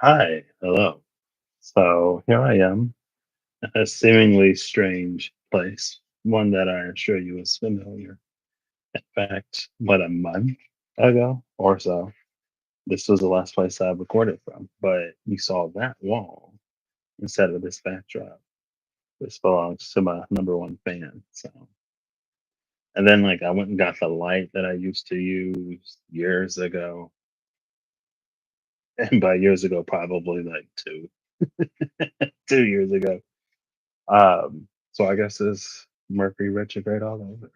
Hi, hello. So here I am, a seemingly strange place, one that I assure you is familiar. In fact, what a month ago or so, this was the last place I recorded from. But you saw that wall instead of this backdrop. This belongs to my number one fan. So, and then like I went and got the light that I used to use years ago, and by years ago, probably like 2 years ago. So I guess it's Mercury retrograde all over,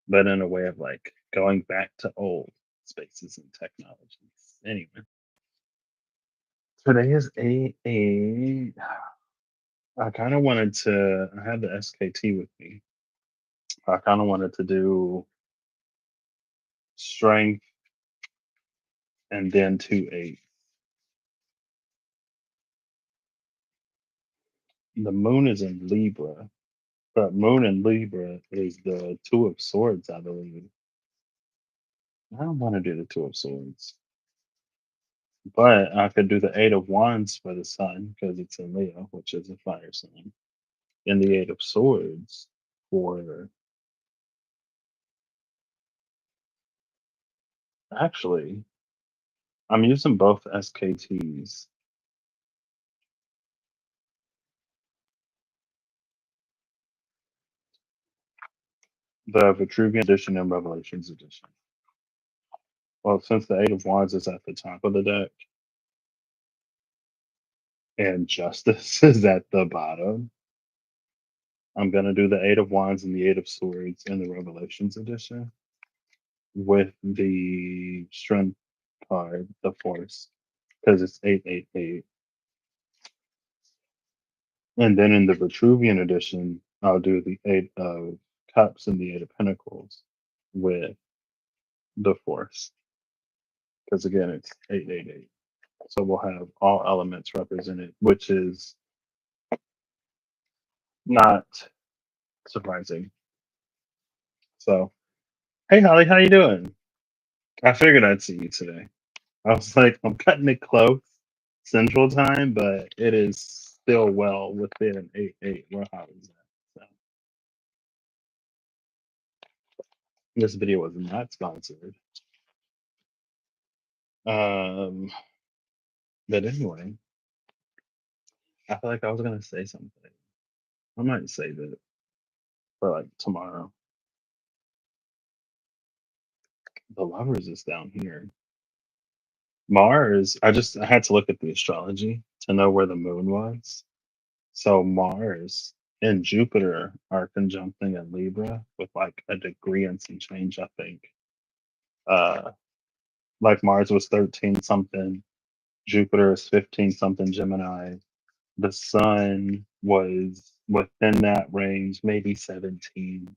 but in a way of like going back to old spaces and technologies. Anyway, today is I kind of wanted to. I had the SKT with me. I kind of wanted to do strength and then 2 8. The moon is in Libra, but moon in Libra is the two of swords, I believe. I don't want to do the two of swords. But I could do the Eight of Wands for the Sun because it's in Leo, which is a fire sign, and the Eight of Swords for actually, I'm using both SKTs. The Vitruvian edition and Revelations edition. Well, since the Eight of Wands is at the top of the deck and Justice is at the bottom, I'm going to do the Eight of Wands and the Eight of Swords in the Revelations edition with the Strength card, the Force, because it's 888. And then in the Vitruvian edition, I'll do the Eight of Cups and the Eight of Pentacles with the Force, because again, it's 888. So we'll have all elements represented, which is not surprising. So, hey Holly, how you doing? I figured I'd see you today. I was like, I'm cutting it close Central Time, but it is still well within 8-8 where Holly's at. So this video was not sponsored. Um, but anyway, I feel like I was gonna say something. I might save it for like tomorrow. The lovers is down here. Mars, I had to look at the astrology to know where the moon was. So Mars and Jupiter are conjuncting in Libra with like a degree and some change, I think. Uh like Mars was 13 something, Jupiter is 15 something Gemini. The sun was within that range, maybe 17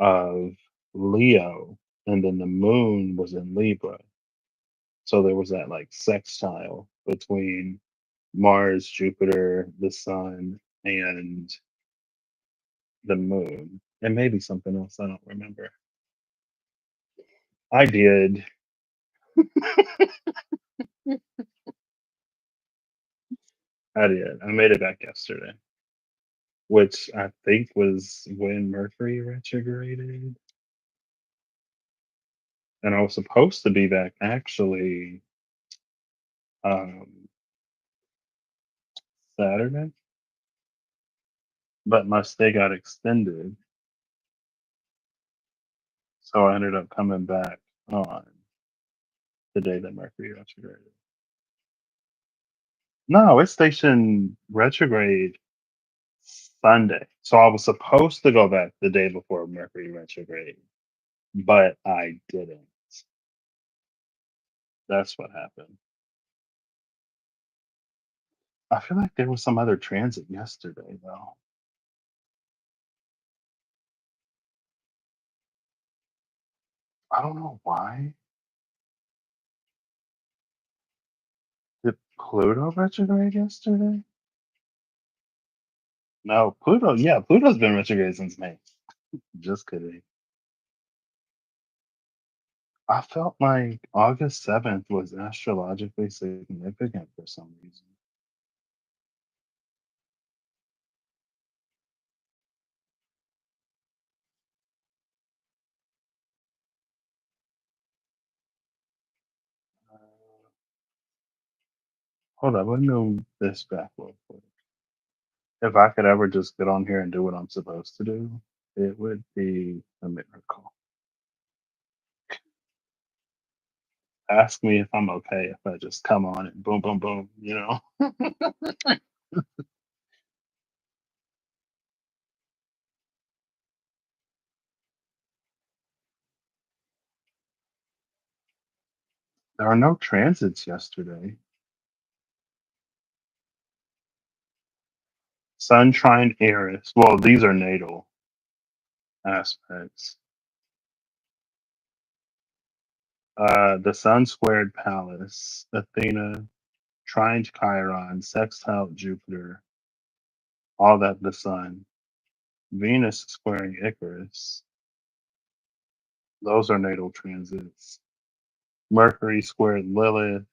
of Leo, and then the moon was in Libra. So there was that like sextile between Mars, Jupiter, the sun, and the moon, and maybe something else. I don't remember. I did. I did. I made it back yesterday, which I think was when Mercury retrograded. And I was supposed to be back actually um, Saturday, but my stay got extended. So I ended up coming back on the day that Mercury retrograded. No, it's stationed retrograde Sunday. So I was supposed to go back the day before Mercury retrograde, but I didn't. That's what happened. I feel like there was some other transit yesterday, though. I don't know why. Did Pluto retrograde yesterday? No, Pluto. Yeah, Pluto's been retrograde since May. Just kidding. I felt like August 7th was astrologically significant for some reason. Uh, Hold on, let me move this back real quick. If I could ever just get on here and do what I'm supposed to do, it would be a miracle. Ask me if I'm okay if I just come on and boom, boom, boom, you know? There are no transits yesterday. Sun trine Eris. Well, these are natal aspects. The Sun squared Pallas, Athena, trine Chiron, sextile Jupiter, all that the Sun. Venus squaring Icarus. Those are natal transits. Mercury squared Lilith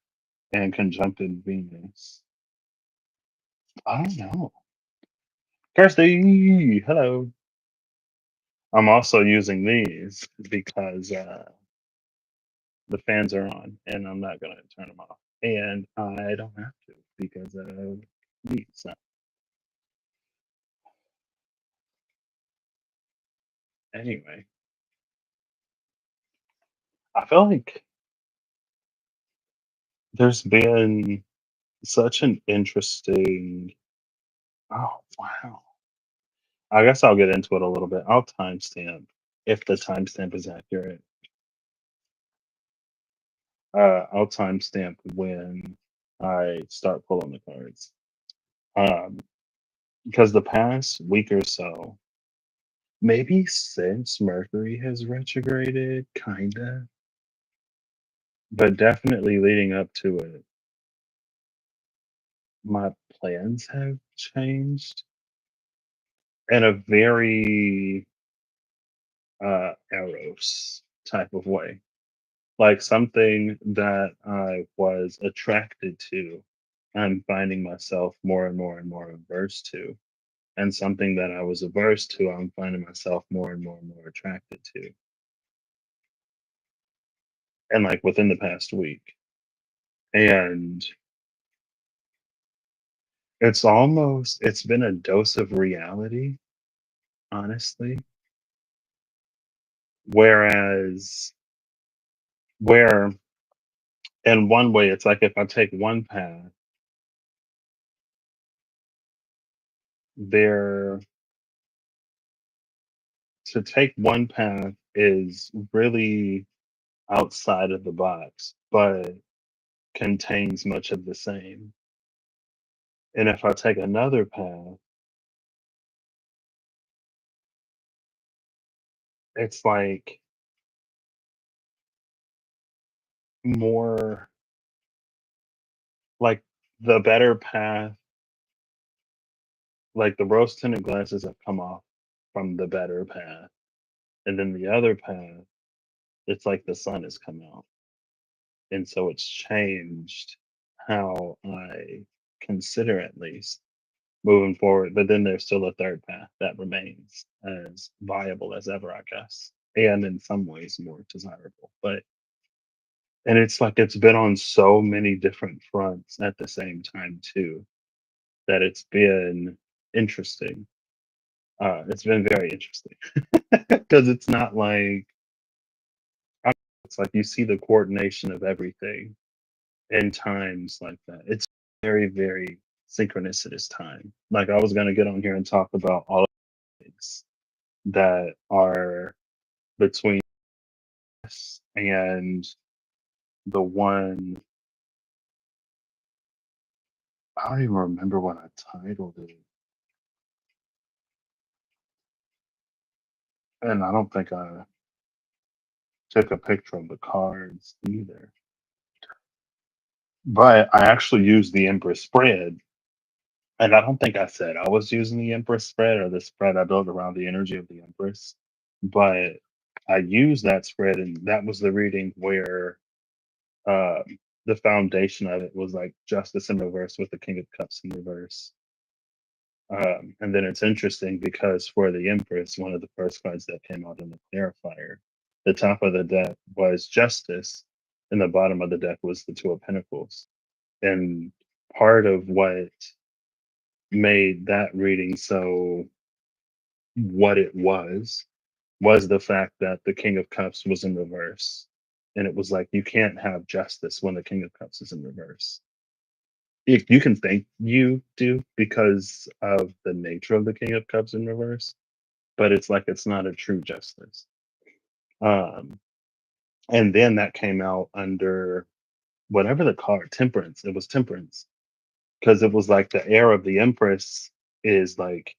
and conjuncted Venus. I don't know. Kirsty, hello. I'm also using these because the fans are on and I'm not going to turn them off. And I don't have to because of me. So, anyway, I feel like there's been such an interesting. Oh, wow. I guess I'll get into it a little bit. I'll timestamp if the timestamp is accurate. I'll timestamp when I start pulling the cards. Um, because the past week or so, maybe since Mercury has retrograded, kinda, but definitely leading up to it, my plans have changed in a very Eros type of way. Like something that I was attracted to, I'm finding myself more and more and more averse to. And something that I was averse to, I'm finding myself more and more and more attracted to. And like within the past week. And it's been a dose of reality, honestly. Whereas, where in one way, it's like if I take one path, there to take one path is really outside of the box, but contains much of the same. And if I take another path, it's like more like the better path, like the rose tinted glasses have come off from the better path. And then the other path, it's like the sun has come out. And so it's changed how I consider at least moving forward. But then there's still a third path that remains as viable as ever, I guess. And in some ways more desirable. But and it's like it's been on so many different fronts at the same time too, that it's been interesting. It's been very interesting because it's not like it's like you see the coordination of everything in times like that. It's very, very synchronicitous time. Like I was gonna get on here and talk about all of the things that are between us and the one I don't even remember what I titled it. And I don't think I took a picture of the cards either. But I actually used the Empress spread. And I don't think I said I was using the Empress spread or the spread I built around the energy of the Empress. But I used that spread, and that was the reading where the foundation of it was like justice in reverse with the King of Cups in reverse. And then it's interesting because for the Empress, one of the first cards that came out in the clarifier, the top of the deck was justice, and the bottom of the deck was the Two of Pentacles. And part of what made that reading so what it was the fact that the King of Cups was in reverse. And it was like, you can't have justice when the King of Cups is in reverse. You can think you do because of the nature of the King of Cups in reverse, but it's like it's not a true justice. Um, and then that came out under whatever the card, temperance. It was temperance because it was like the air of the Empress is like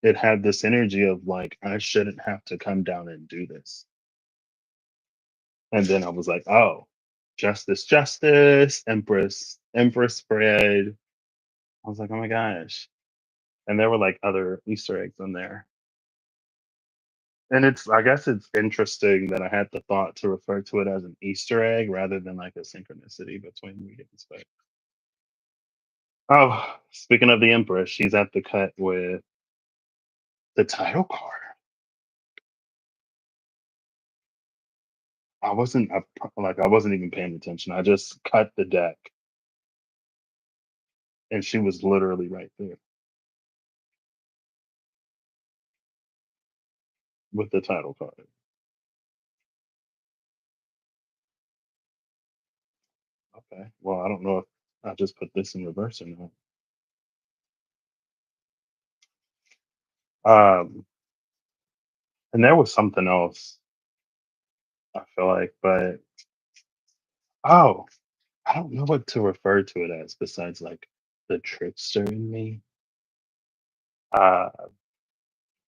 it had this energy of like I shouldn't have to come down and do this. And then I was like, oh, justice, justice, Empress, Empress spread. I was like, oh my gosh. And there were like other Easter eggs in there. And I guess it's interesting that I had the thought to refer to it as an Easter egg rather than like a synchronicity between readings. But oh, speaking of the Empress, she's at the cut with the title card. I wasn't even paying attention. I just cut the deck and she was literally right there with the title card. Okay. Well, I don't know if I just put this in reverse or not. And there was something else I feel like, but oh, I don't know what to refer to it as besides like the trickster in me, uh,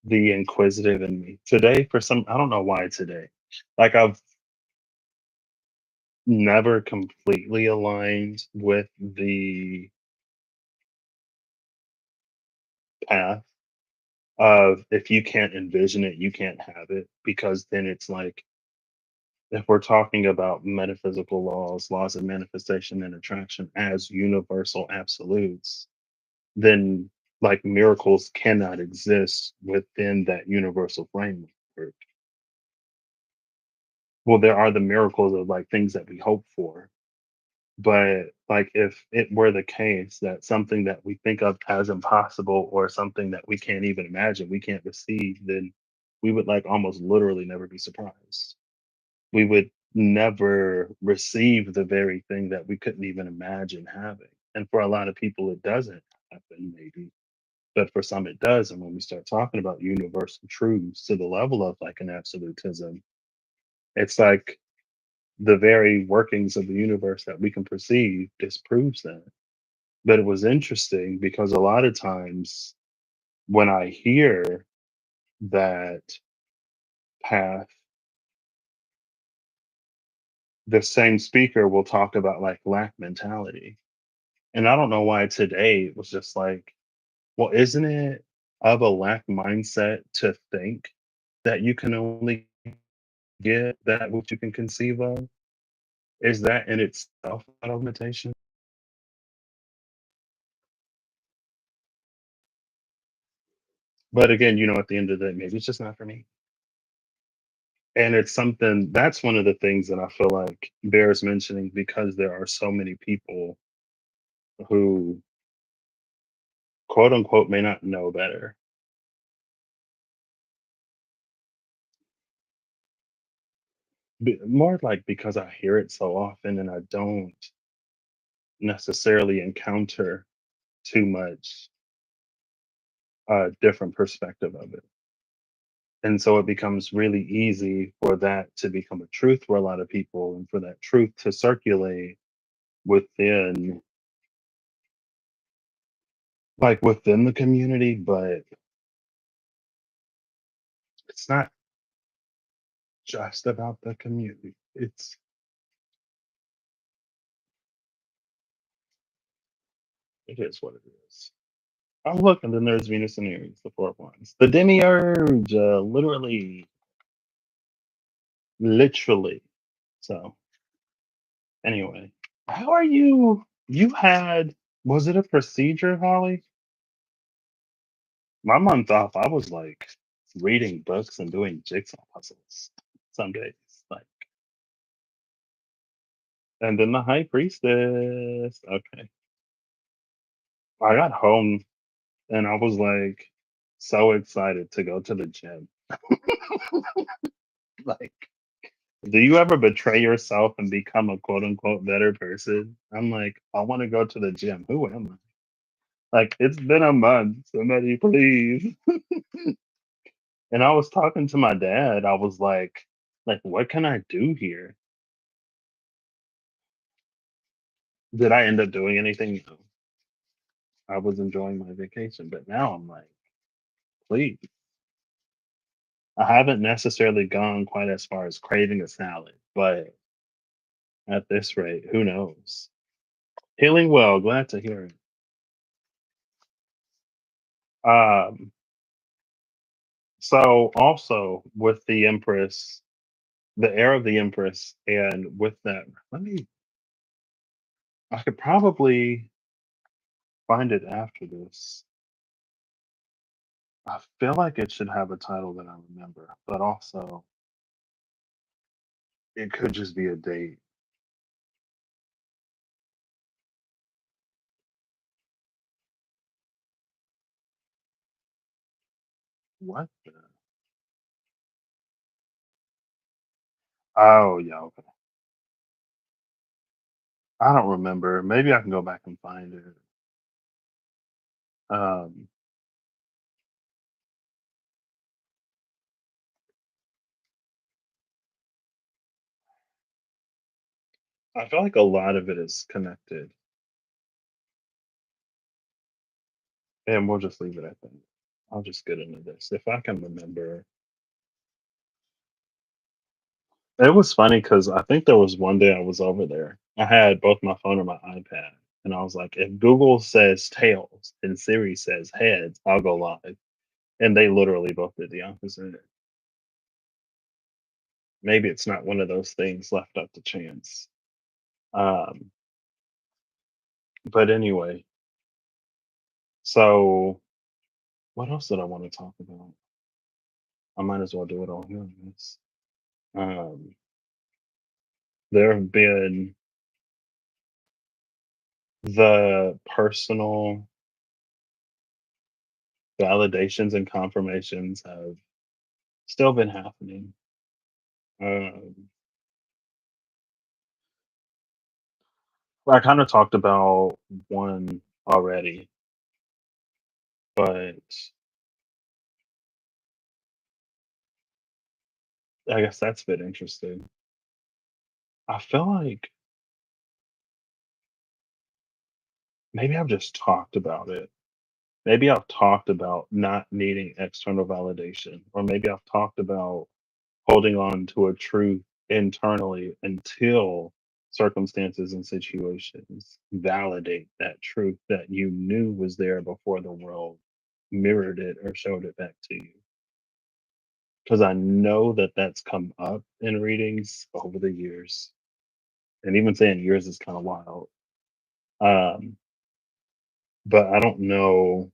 the inquisitive in me. Today, for some, I don't know why today. Like I've never completely aligned with the path of if you can't envision it, you can't have it, because then it's like if we're talking about metaphysical laws, laws of manifestation and attraction as universal absolutes, then like miracles cannot exist within that universal framework. Well, there are the miracles of like things that we hope for, but like if it were the case that something that we think of as impossible or something that we can't even imagine, we can't receive, then we would like almost literally never be surprised. We would never receive the very thing that we couldn't even imagine having. And for a lot of people, it doesn't happen, maybe, but for some, it does. And when we start talking about universal truths to the level of like an absolutism, it's like the very workings of the universe that we can perceive disproves that. But it was interesting because a lot of times when I hear that path, the same speaker will talk about like lack mentality. And I don't know why today it was just like, well, isn't it of a lack mindset to think that you can only get that which you can conceive of? Is that in itself not a limitation? But again, at the end of the day, maybe it's just not for me. And it's something that's one of the things that I feel like bears mentioning because there are so many people who quote unquote may not know better. More like because I hear it so often and I don't necessarily encounter too much different perspective of it. And so it becomes really easy for that to become a truth for a lot of people and for that truth to circulate within within the community, but it's not just about the community. It is what it is. Oh look, and then there's Venus and Aries, the four of wands. The demiurge, literally. literally. So anyway, how are you? You had was it a procedure, Holly? My month off, I was like reading books and doing jigsaw puzzles some days. Like, and then the high priestess. Okay. I got home and I was like so excited to go to the gym. Like, do you ever betray yourself and become a quote unquote better person? I'm like, I want to go to the gym. Who am I? Like, it's been a month. Somebody please. And I was talking to my dad. I was like, what can I do here? Did I end up doing anything? No. I was enjoying my vacation, but now I'm like, please. I haven't necessarily gone quite as far as craving a salad, but at this rate, who knows? Healing well, glad to hear it. Um, so also with the Empress, the heir of the Empress, and with that, let me I could probably find it after this. I feel like it should have a title that I remember, but also it could just be a date. What the? Oh yeah, okay. I don't remember. Maybe I can go back and find it. Um, I feel like a lot of it is connected, and we'll just leave it at that. I'll just get into this if I can remember. It was funny because I think there was one day I was over there. I had both my phone and my iPad, and I was like, if Google says tails and Siri says heads, I'll go live. And they literally both did the opposite. Maybe it's not one of those things left up to chance. Um, but anyway, so what else did I want to talk about? I might as well do it all here, I guess. Um, there have been the personal validations and confirmations have still been happening. Um, I kind of talked about one already, but I guess that's been interesting. I feel like maybe I've just talked about it. Maybe I've talked about not needing external validation, or maybe I've talked about holding on to a truth internally until circumstances and situations validate that truth that you knew was there before the world mirrored it or showed it back to you. Because I know that that's come up in readings over the years. And even saying years is kind of wild. Um, but I don't know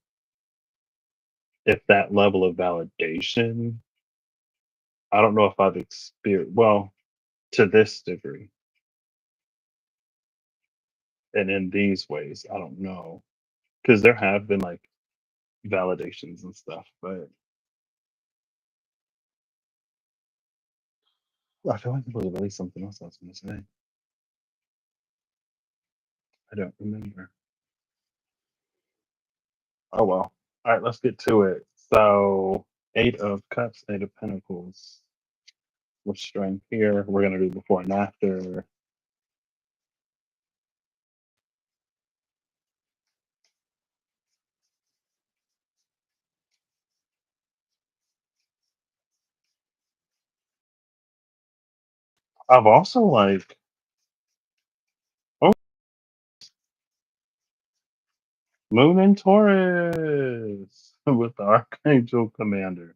if that level of validation, I don't know if I've experienced, well, to this degree and in these ways, I don't know. Because there have been like validations and stuff, but I feel like there was really something else I was going to say. I don't remember. Oh well. All right, let's get to it. So, Eight of Cups, Eight of Pentacles. With strength here, we're gonna do before and after. I've also like oh Moon and Taurus with the Archangel Commander.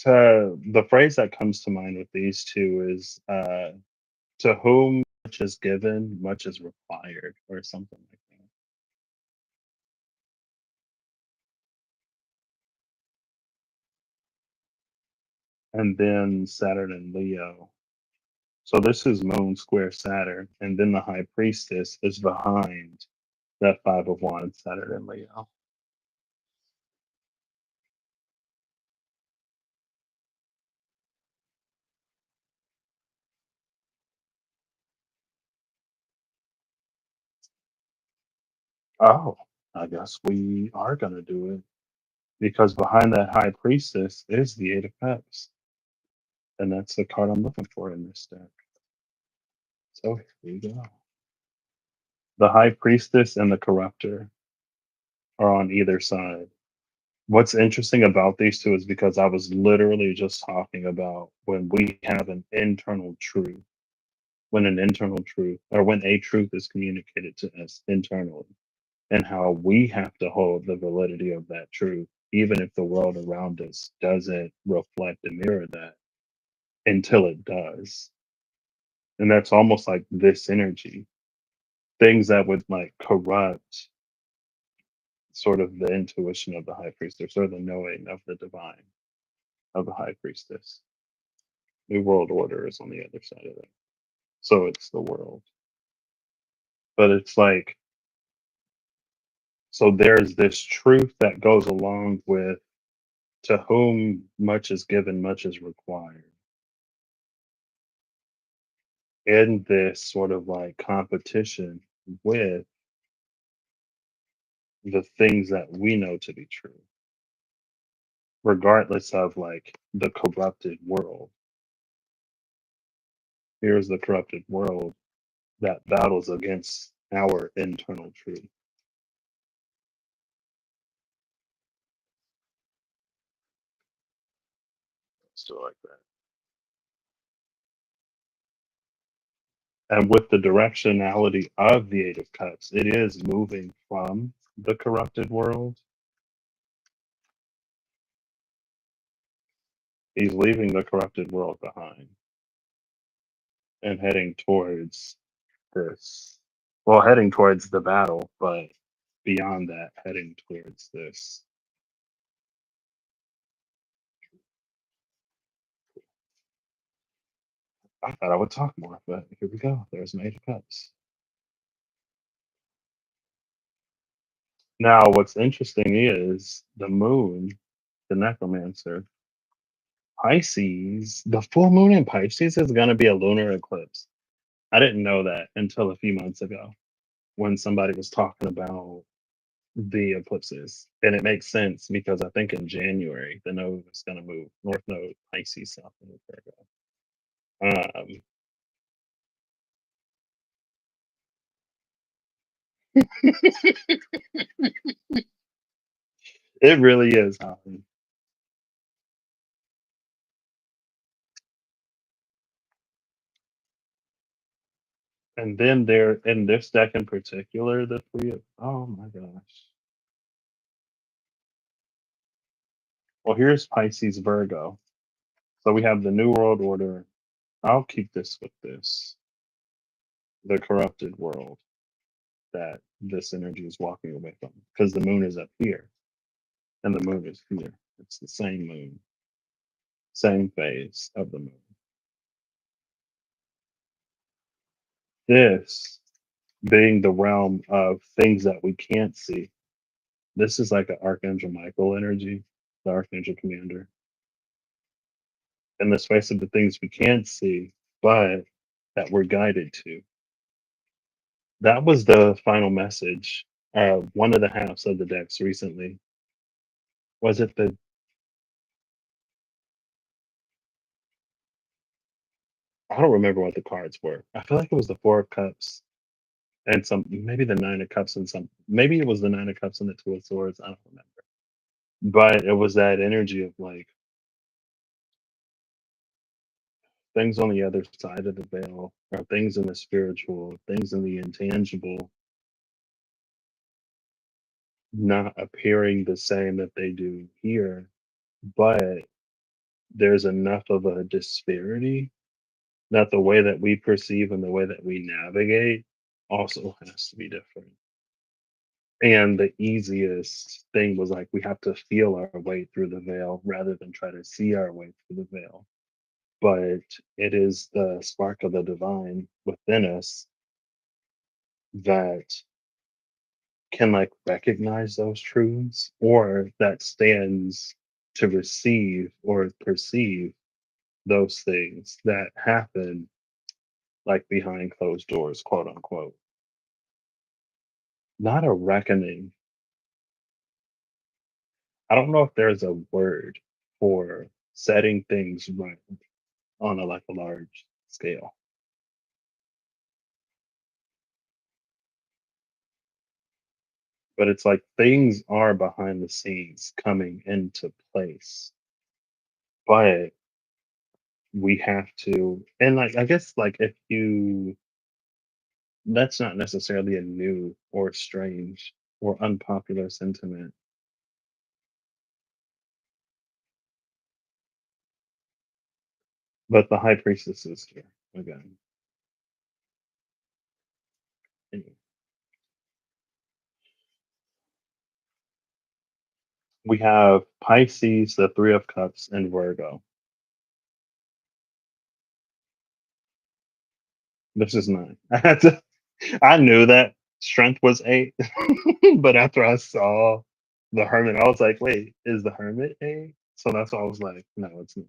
The phrase that comes to mind with these two is to whom much is given, much is required, or something like that. And then Saturn and Leo. So this is Moon square Saturn, and then the High Priestess is behind that Five of Wands, Saturn and Leo. Oh, I guess we are gonna do it because behind that High Priestess is the Eight of Cups, and that's the card I'm looking for in this deck. So here we go. The High Priestess and the Corruptor are on either side. What's interesting about these two is because I was literally just talking about when we have an internal truth, when an internal truth, or when a truth is communicated to us internally, and how we have to hold the validity of that truth, even if the world around us doesn't reflect and mirror that until it does. And that's almost like this energy. Things that would like corrupt sort of the intuition of the high priestess or the knowing of the divine of the high priestess. New world order is on the other side of it. So it's the world. But it's like, so there's this truth that goes along with to whom much is given, much is required. In this sort of like competition with the things that we know to be true, regardless of like the corrupted world. Here's the corrupted world that battles against our internal truth. So like that. And with the directionality of the Eight of Cups, it is moving from the corrupted world. He's leaving the corrupted world behind and heading towards this. Well, heading towards the battle, but beyond that, heading towards this. I thought I would talk more, but here we go. There's my Eight of Cups. Now, what's interesting is the moon, the necromancer, Pisces, the full moon in Pisces is going to be a lunar eclipse. I didn't know that until a few months ago when somebody was talking about the eclipses. And it makes sense because I think in January, the node is going to move North Node, Pisces, South Node, Virgo. It really is, Holly. And then there, in this deck in particular, the three of, oh my gosh. Well, here's Pisces, Virgo. So we have the New World Order. I'll keep this with this. The corrupted world that this energy is walking away from. Because the moon is up here and the moon is here. It's the same moon, same phase of the moon. This being the realm of things that we can't see. This is like an Archangel Michael energy, the Archangel Commander. In the space of the things we can't see, but that we're guided to. That was the final message. One of the halves of the decks recently. Was it the, I don't remember what the cards were. I feel like it was the Four of Cups and some, maybe the Nine of Cups and some, maybe it was the Nine of Cups and the Two of Swords. I don't remember. But it was that energy of like things on the other side of the veil, or things in the spiritual, things in the intangible, not appearing the same that they do here, but there's enough of a disparity that the way that we perceive and the way that we navigate also has to be different. And the easiest thing was like we have to feel our way through the veil rather than try to see our way through the veil. But it is the spark of the divine within us that can like recognize those truths or that stands to receive or perceive those things that happen like behind closed doors, quote unquote. Not a reckoning. I don't know if there's a word for setting things right on a like a large scale, but it's like things are behind the scenes coming into place, but we have to, and like I guess like if you, that's not necessarily a new or strange or unpopular sentiment, but the high priestess is here again. Anyway, we have Pisces, the Three of Cups, and Virgo. This is nine. I had to. I knew that strength was eight, but after I saw the Hermit, I was like, "Wait, is the Hermit eight?" So that's why I was like, "No, it's not."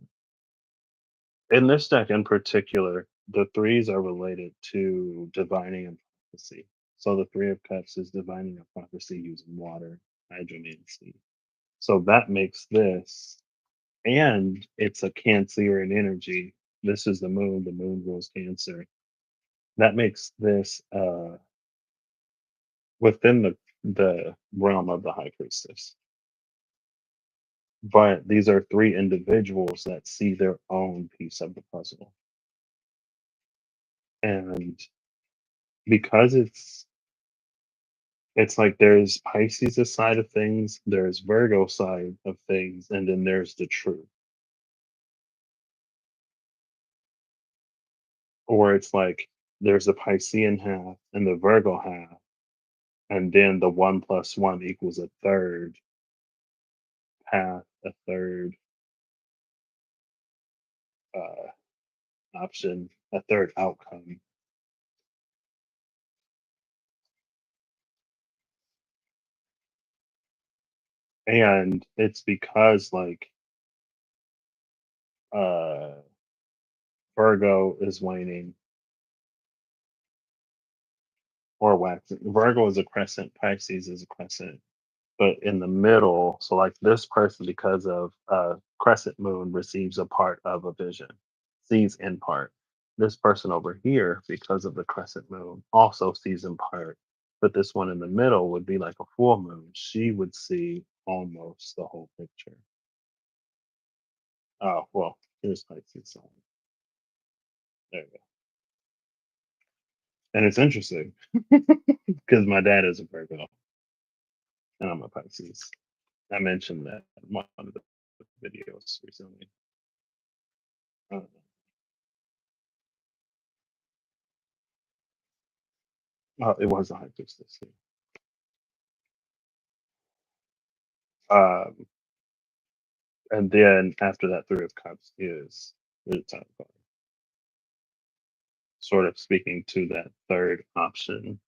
In this deck in particular, the threes are related to divining and prophecy. So the Three of Cups is divining a prophecy using water, hydrogen, and sea. So that makes this, and it's a Cancerian energy. This is the moon. The moon rules Cancer. That makes this within the realm of the High Priestess. But these are three individuals that see their own piece of the puzzle, and because it's like there's Pisces' side of things, there's Virgo side of things, and then there's the truth. Or it's like there's the Piscean half and the Virgo half, and then the one plus one equals a third path, a third uh, option, a third outcome. And it's because like uh Virgo is waning or waxing. Virgo is a crescent, Pisces is a crescent. But in the middle, so like this person, because of crescent moon, receives a part of a vision, sees in part. This person over here, because of the crescent moon, also sees in part. But this one in the middle would be like a full moon. She would see almost the whole picture. Oh, well, here's Pisces sign. There you go. And it's interesting because my dad is a Virgo and I'm a Pisces. I mentioned that in one of the videos recently. Uh, it was a high priestess. Um, and then after that, Three of Cups is the Tower card, sort of speaking to that third option.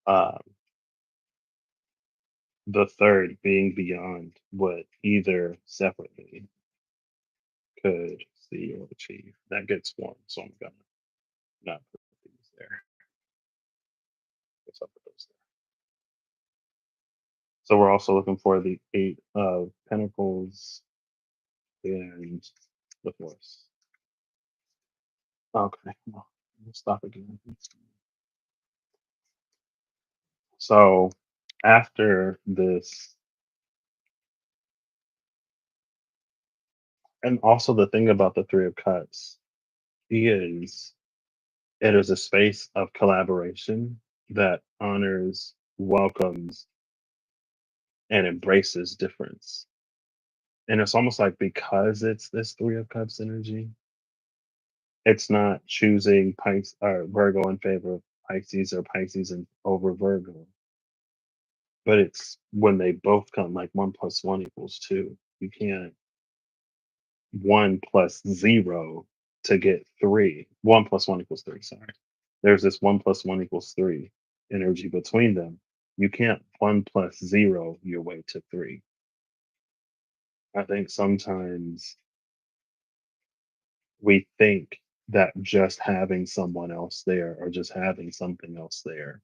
Um, the third being beyond what either separately could see or achieve. That gets one, so I'm gonna not put these there. Guess I'll put those there. So we're also looking for the Eight of Pentacles and the Force. Okay, well, we'll stop again. So after this, and also the thing about the Three of Cups is it is a space of collaboration that honors, welcomes, and embraces difference. And it's almost like because it's this Three of Cups energy, it's not choosing Pisces or Virgo in favor of Pisces or Pisces in over Virgo, but it's when they both come like 1 plus 1 equals 2. You can't 1 plus 0 to get 3. 1 plus 1 equals 3. Sorry. There's this 1 plus 1 equals 3 energy between them. You can't 1 plus 0 your way to 3. I think sometimes we think that just having someone else there or just having something else there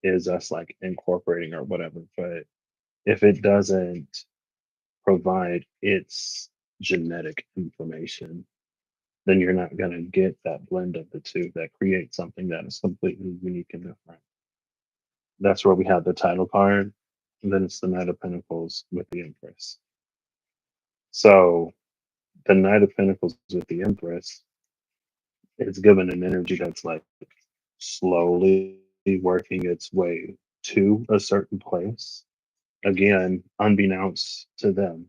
is us like incorporating or whatever. But if it doesn't provide its genetic information, then you're not going to get that blend of the two that creates something that is completely unique and different. That's where we have the title card, and then it's the Knight of Pentacles with the Empress. So the Knight of Pentacles with the Empress is given an energy that's like slowly working its way to a certain place. Again, unbeknownst to them,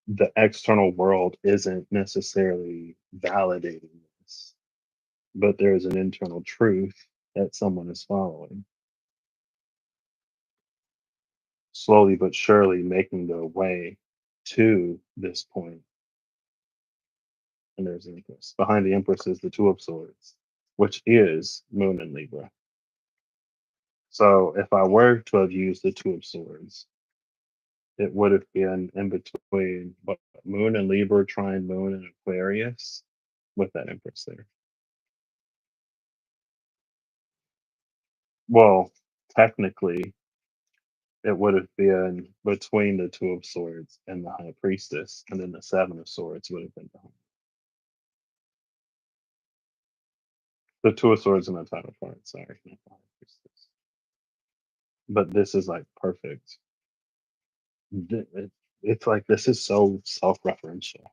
the external world isn't necessarily validating this, but there's an internal truth that someone is following, slowly but surely making their way to this point. And there's the Empress. Behind the Empress is the Two of Swords, which is Moon and Libra. So if I were to have used the Two of Swords, it would have been in between what, Moon and Libra, trine Moon and Aquarius, with that Empress there. Well, technically, it would have been between the Two of Swords and the High Priestess, and then the Seven of Swords would have been behind. The Two of Swords and the title card, sorry, not the High Priestess. But this is like perfect. It's like this is so self-referential.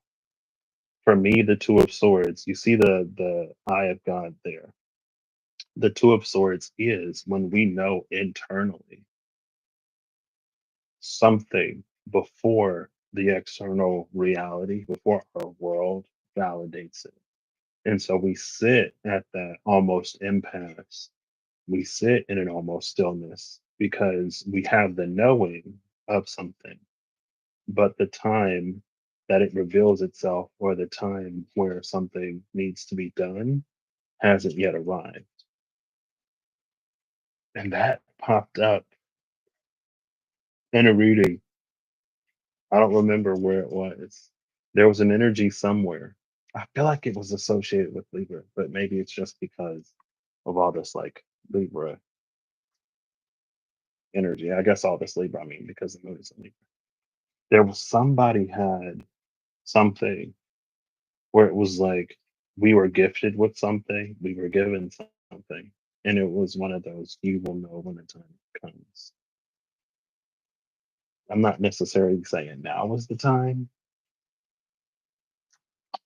For me, the Two of Swords, you see the Eye of God there. The Two of Swords is when we know internally something before the external reality, before our world validates it. And so we sit at that almost impasse. We sit in an almost stillness because we have the knowing of something, but the time that it reveals itself or the time where something needs to be done hasn't yet arrived. And that popped up in a reading. I don't remember where it was. There was an energy somewhere. I feel like it was associated with Libra, but maybe it's just because of all this like Libra energy. I guess all this Libra, I mean, because the moon is in Libra. There was somebody had something where it was like we were gifted with something, we were given something, and it was one of those you will know when the time comes. I'm not necessarily saying now is the time,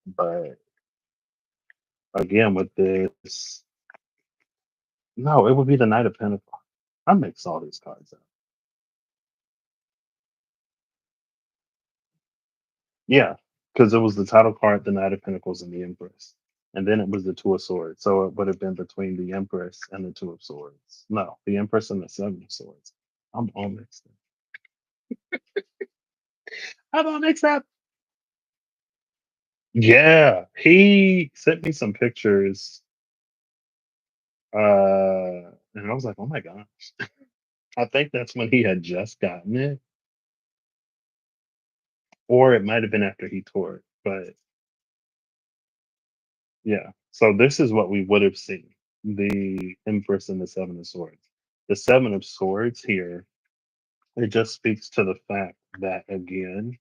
but again with this, no, it would be the Knight of Pentacles. I mix all these cards up. Yeah, because it was the title card, the Knight of Pentacles, and the Empress. And then it was the Two of Swords. So it would have been between the Empress and the Two of Swords. No, the Empress and the Seven of Swords. I'm all mixed up. I'm all mixed up. Yeah, he sent me some pictures. And I was like, oh my gosh. I think that's when he had just gotten it, or it might have been after he tore it. But yeah, so this is what we would have seen, the Empress and the Seven of Swords. The Seven of Swords here, it just speaks to the fact that, again,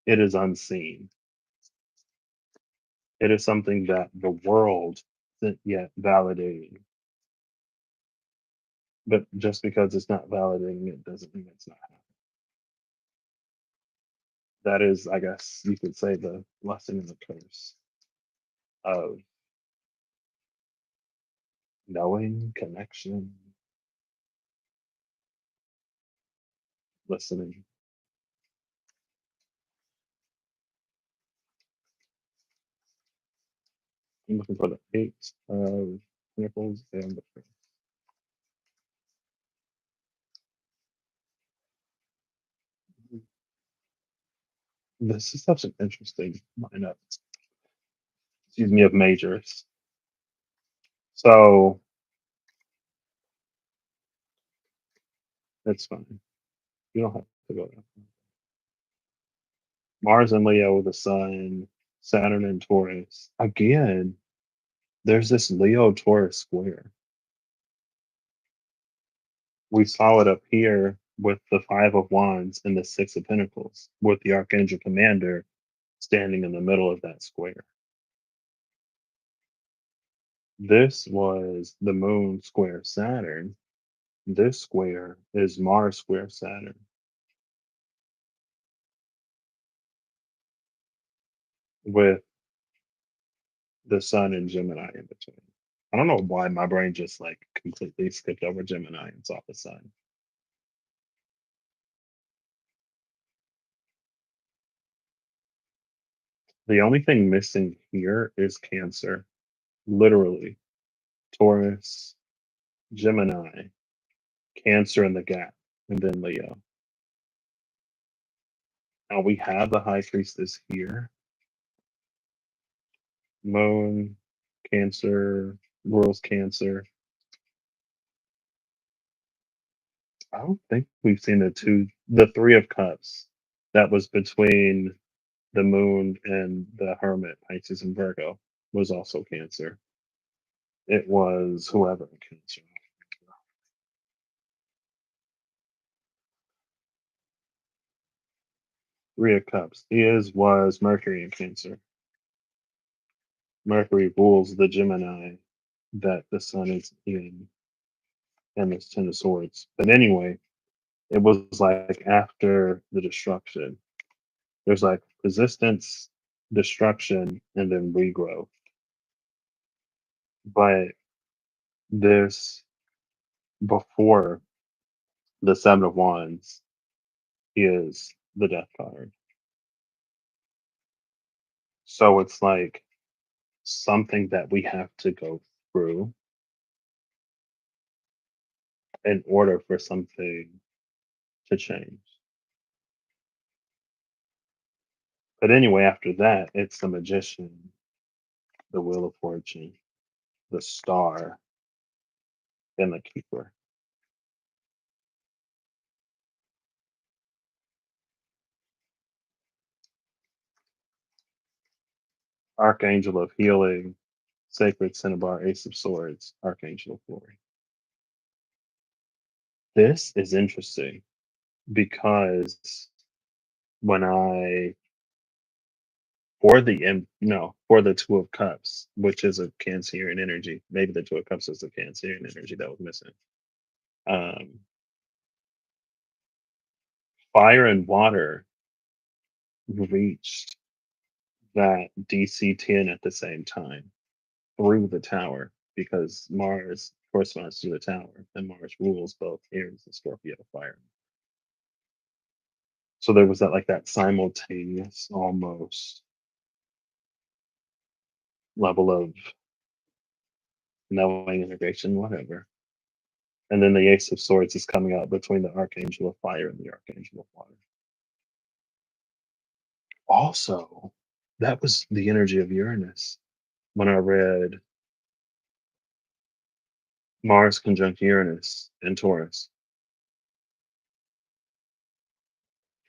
it is unseen. It is something that the world isn't yet validating. But just because it's not validating it doesn't mean it's not happening. That is, I guess you could say, the blessing and the curse of knowing, connection, listening. I'm looking for the Eight of Pentacles and the Prince. This is such an interesting lineup. Excuse me, of majors. So that's fine. You don't have to go there. Mars and Leo, the Sun, Saturn and Taurus. Again, there's this Leo Taurus square. We saw it up here with the Five of Wands and the Six of Pentacles, with the Archangel Commander standing in the middle of that square. This was the Moon square Saturn. This square is Mars square Saturn, with the Sun and Gemini in between. I don't know why my brain just like completely skipped over Gemini and saw the Sun. The only thing missing here is Cancer. Literally, Taurus, Gemini, Cancer in the gap, and then Leo. Now we have the High Priestess here. Moon, Cancer, rules Cancer. I don't think we've seen the Three of Cups that was between the Moon and the Hermit, Pisces and Virgo, was also Cancer. It was whoever in Cancer. Three of Cups was Mercury in Cancer. Mercury rules the Gemini that the Sun is in, and this Ten of Swords. But anyway, it was like after the destruction. There's like resistance, destruction, and then regrowth. But this before the Seven of Wands is the Death card. So it's like something that we have to go through in order for something to change. But anyway, after that, it's the Magician, the Wheel of Fortune, the Star, and the Keeper. Archangel of Healing, Sacred Cinnabar, Ace of Swords, Archangel of Glory. This is interesting because when I for the Two of Cups, which is a Cancerian energy, maybe the Two of Cups is the Cancerian energy that was missing. Um, Fire and water reached that DC-10 at the same time through the tower because Mars corresponds to the tower and Mars rules both Aries and Scorpio fire. So there was that simultaneous almost level of knowing integration, whatever. And then the Ace of Swords is coming out between the Archangel of Fire and the Archangel of Water. Also, that was the energy of Uranus when I read Mars conjunct Uranus in Taurus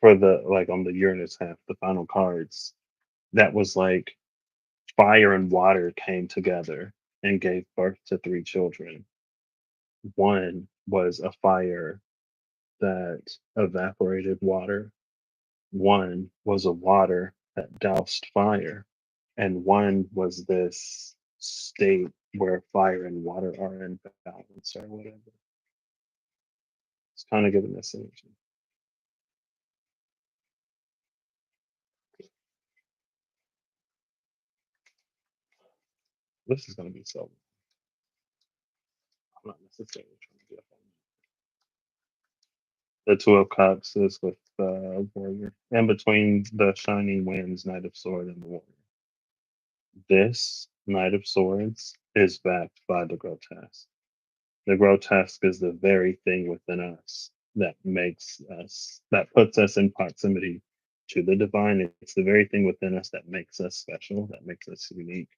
for the on the Uranus half, the final cards. That was like fire and water came together and gave birth to three children. One was a fire that evaporated water. One was a water that doused fire. And one was this state where fire and water are in balance or whatever. It's kind of giving this energy. This is going to be so. I'm not necessarily trying to be up on the Two of Cups is with the Warrior. And between the Shining Winds, Knight of Sword, and the Warrior. This Knight of Swords is backed by the grotesque. The grotesque is the very thing within us that puts us in proximity to the divine. It's the very thing within us that makes us special, that makes us unique,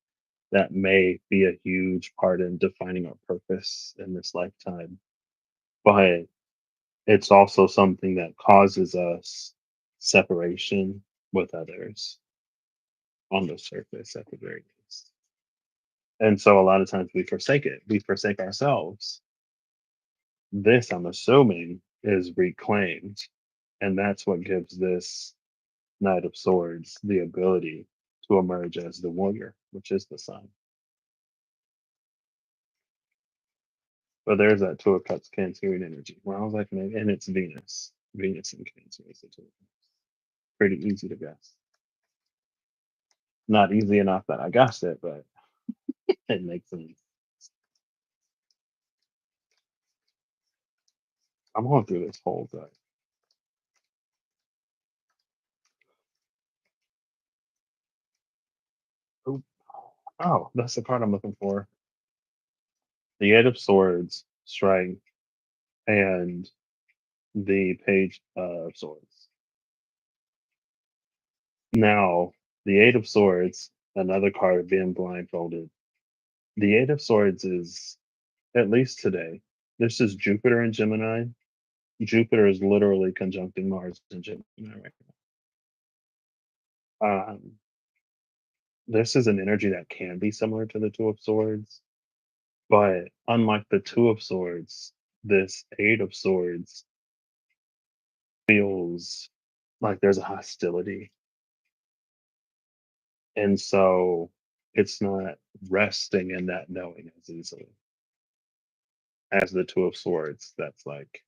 that may be a huge part in defining our purpose in this lifetime. But it's also something that causes us separation with others on the surface at the very least. And so a lot of times we forsake it. We forsake ourselves. This, I'm assuming, is reclaimed. And that's what gives this Knight of Swords the ability to emerge as the warrior, which is the sun. But there's that Two of Cups Cancerian energy. Well, I was like, maybe, and it's Venus. Venus and Cancer is the Two of Cups. Pretty easy to guess. Not easy enough that I guessed it, but it makes sense. I'm going through this whole deck. Oop. Oh, that's the card I'm looking for. The Eight of Swords, Strength, and the Page of Swords. Now, the Eight of Swords, another card being blindfolded. The Eight of Swords is, at least today, this is Jupiter and Gemini. Jupiter is literally conjuncting Mars in Gemini right now. This is an energy that can be similar to the Two of Swords, but unlike the Two of Swords, this Eight of Swords feels like there's a hostility. And so it's not resting in that knowing as easily as the Two of Swords. That's like,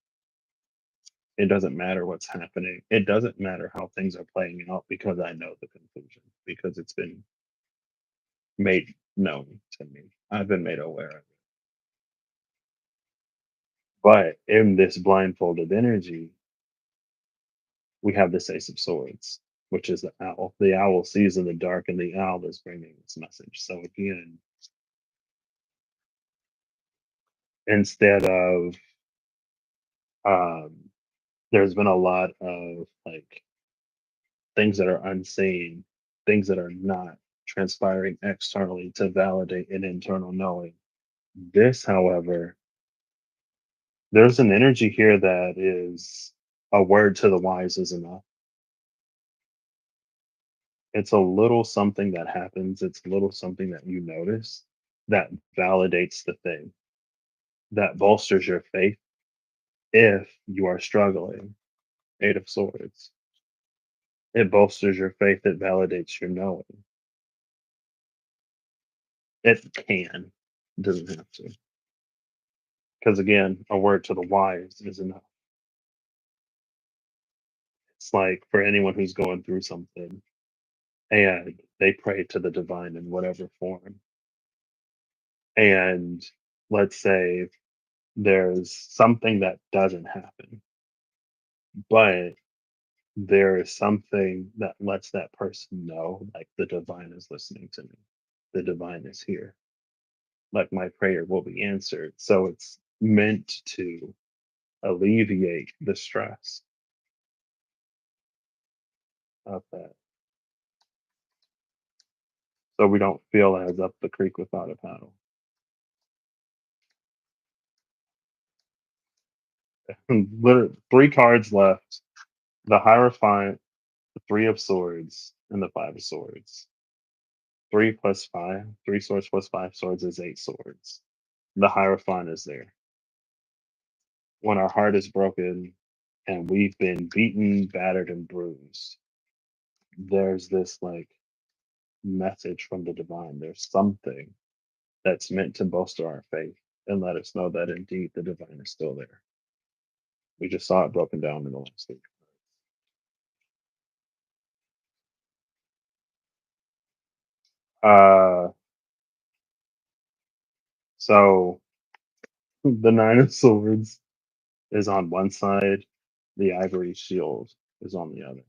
it doesn't matter what's happening. It doesn't matter how things are playing out because I know the conclusion, because it's been made known to me. I've been made aware of it. But in this blindfolded energy, we have this Ace of Swords, which is the owl. The owl sees in the dark, and the owl is bringing this message. So again, instead of um, there's been a lot of like things that are unseen, things that are not transpiring externally to validate an internal knowing. This, however, there's an energy here that is a word to the wise is enough. It's a little something that happens, it's a little something that you notice that validates the thing, that bolsters your faith if you are struggling. Eight of Swords. It bolsters your faith, it validates your knowing. It can, doesn't have to. Because again, a word to the wise is enough. It's like for anyone who's going through something and they pray to the divine in whatever form. And let's say there's something that doesn't happen, but there is something that lets that person know, like the divine is listening to me, the divine is here, like my prayer will be answered. So it's meant to alleviate the stress of that. So we don't feel as up the creek without a paddle. Literally, three cards left: the Hierophant, the Three of Swords, and the Five of Swords. Three plus five, three swords plus five swords is eight swords. The Hierophant is there. When our heart is broken and we've been beaten, battered, and bruised, there's this like message from the divine. There's something that's meant to bolster our faith and let us know that indeed the divine is still there. We just saw it broken down in the last week. Uh, so the Nine of Swords is on one side, the Ivory Shield is on the other.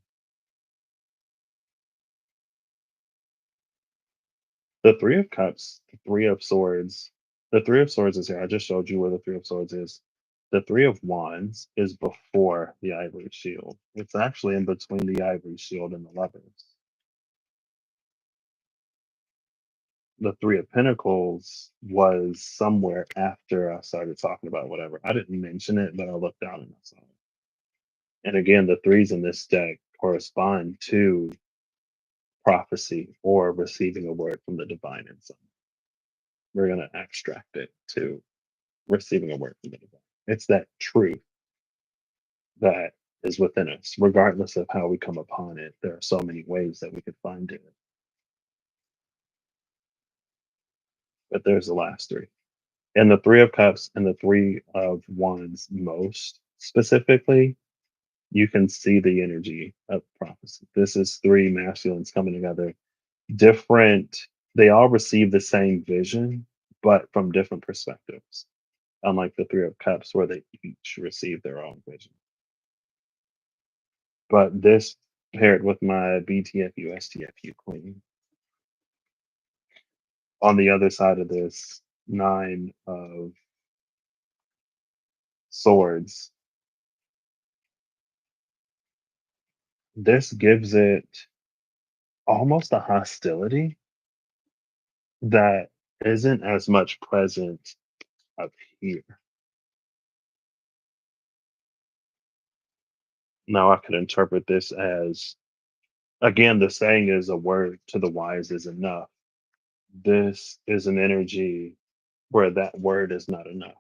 The Three of Cups, the Three of Swords. The Three of Swords is here. I just showed you where the Three of Swords is. The Three of Wands is before the Ivory Shield. It's actually in between the Ivory Shield and the Lovers. The Three of Pentacles was somewhere after I started talking about whatever. I didn't mention it, but I looked down and I saw it. And again, the threes in this deck correspond to prophecy or receiving a word from the divine in some. We're going to abstract it to receiving a word from the divine. It's that truth that is within us, regardless of how we come upon it. There are so many ways that we could find it. But there's the last three. And the Three of Cups and the Three of Wands, most specifically, you can see the energy of prophecy. This is three masculines coming together, different, they all receive the same vision, but from different perspectives. Unlike the Three of Cups, where they each receive their own vision. But this paired with my BTFU STFU queen. On the other side of this, Nine of Swords. This gives it almost a hostility that isn't as much present up here. Now I could interpret this as, again, the saying is a word to the wise is enough. This is an energy where that word is not enough.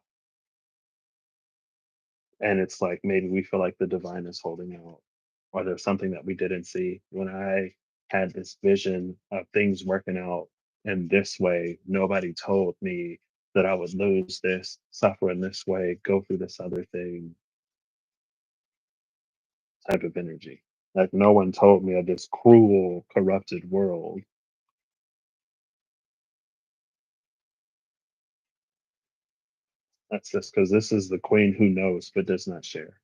And it's like maybe we feel like the divine is holding out, or there's something that we didn't see. When I had this vision of things working out in this way, nobody told me that I would lose this, suffer in this way, go through this other thing type of energy. Like no one told me of this cruel, corrupted world. That's just because this is the queen who knows but does not share,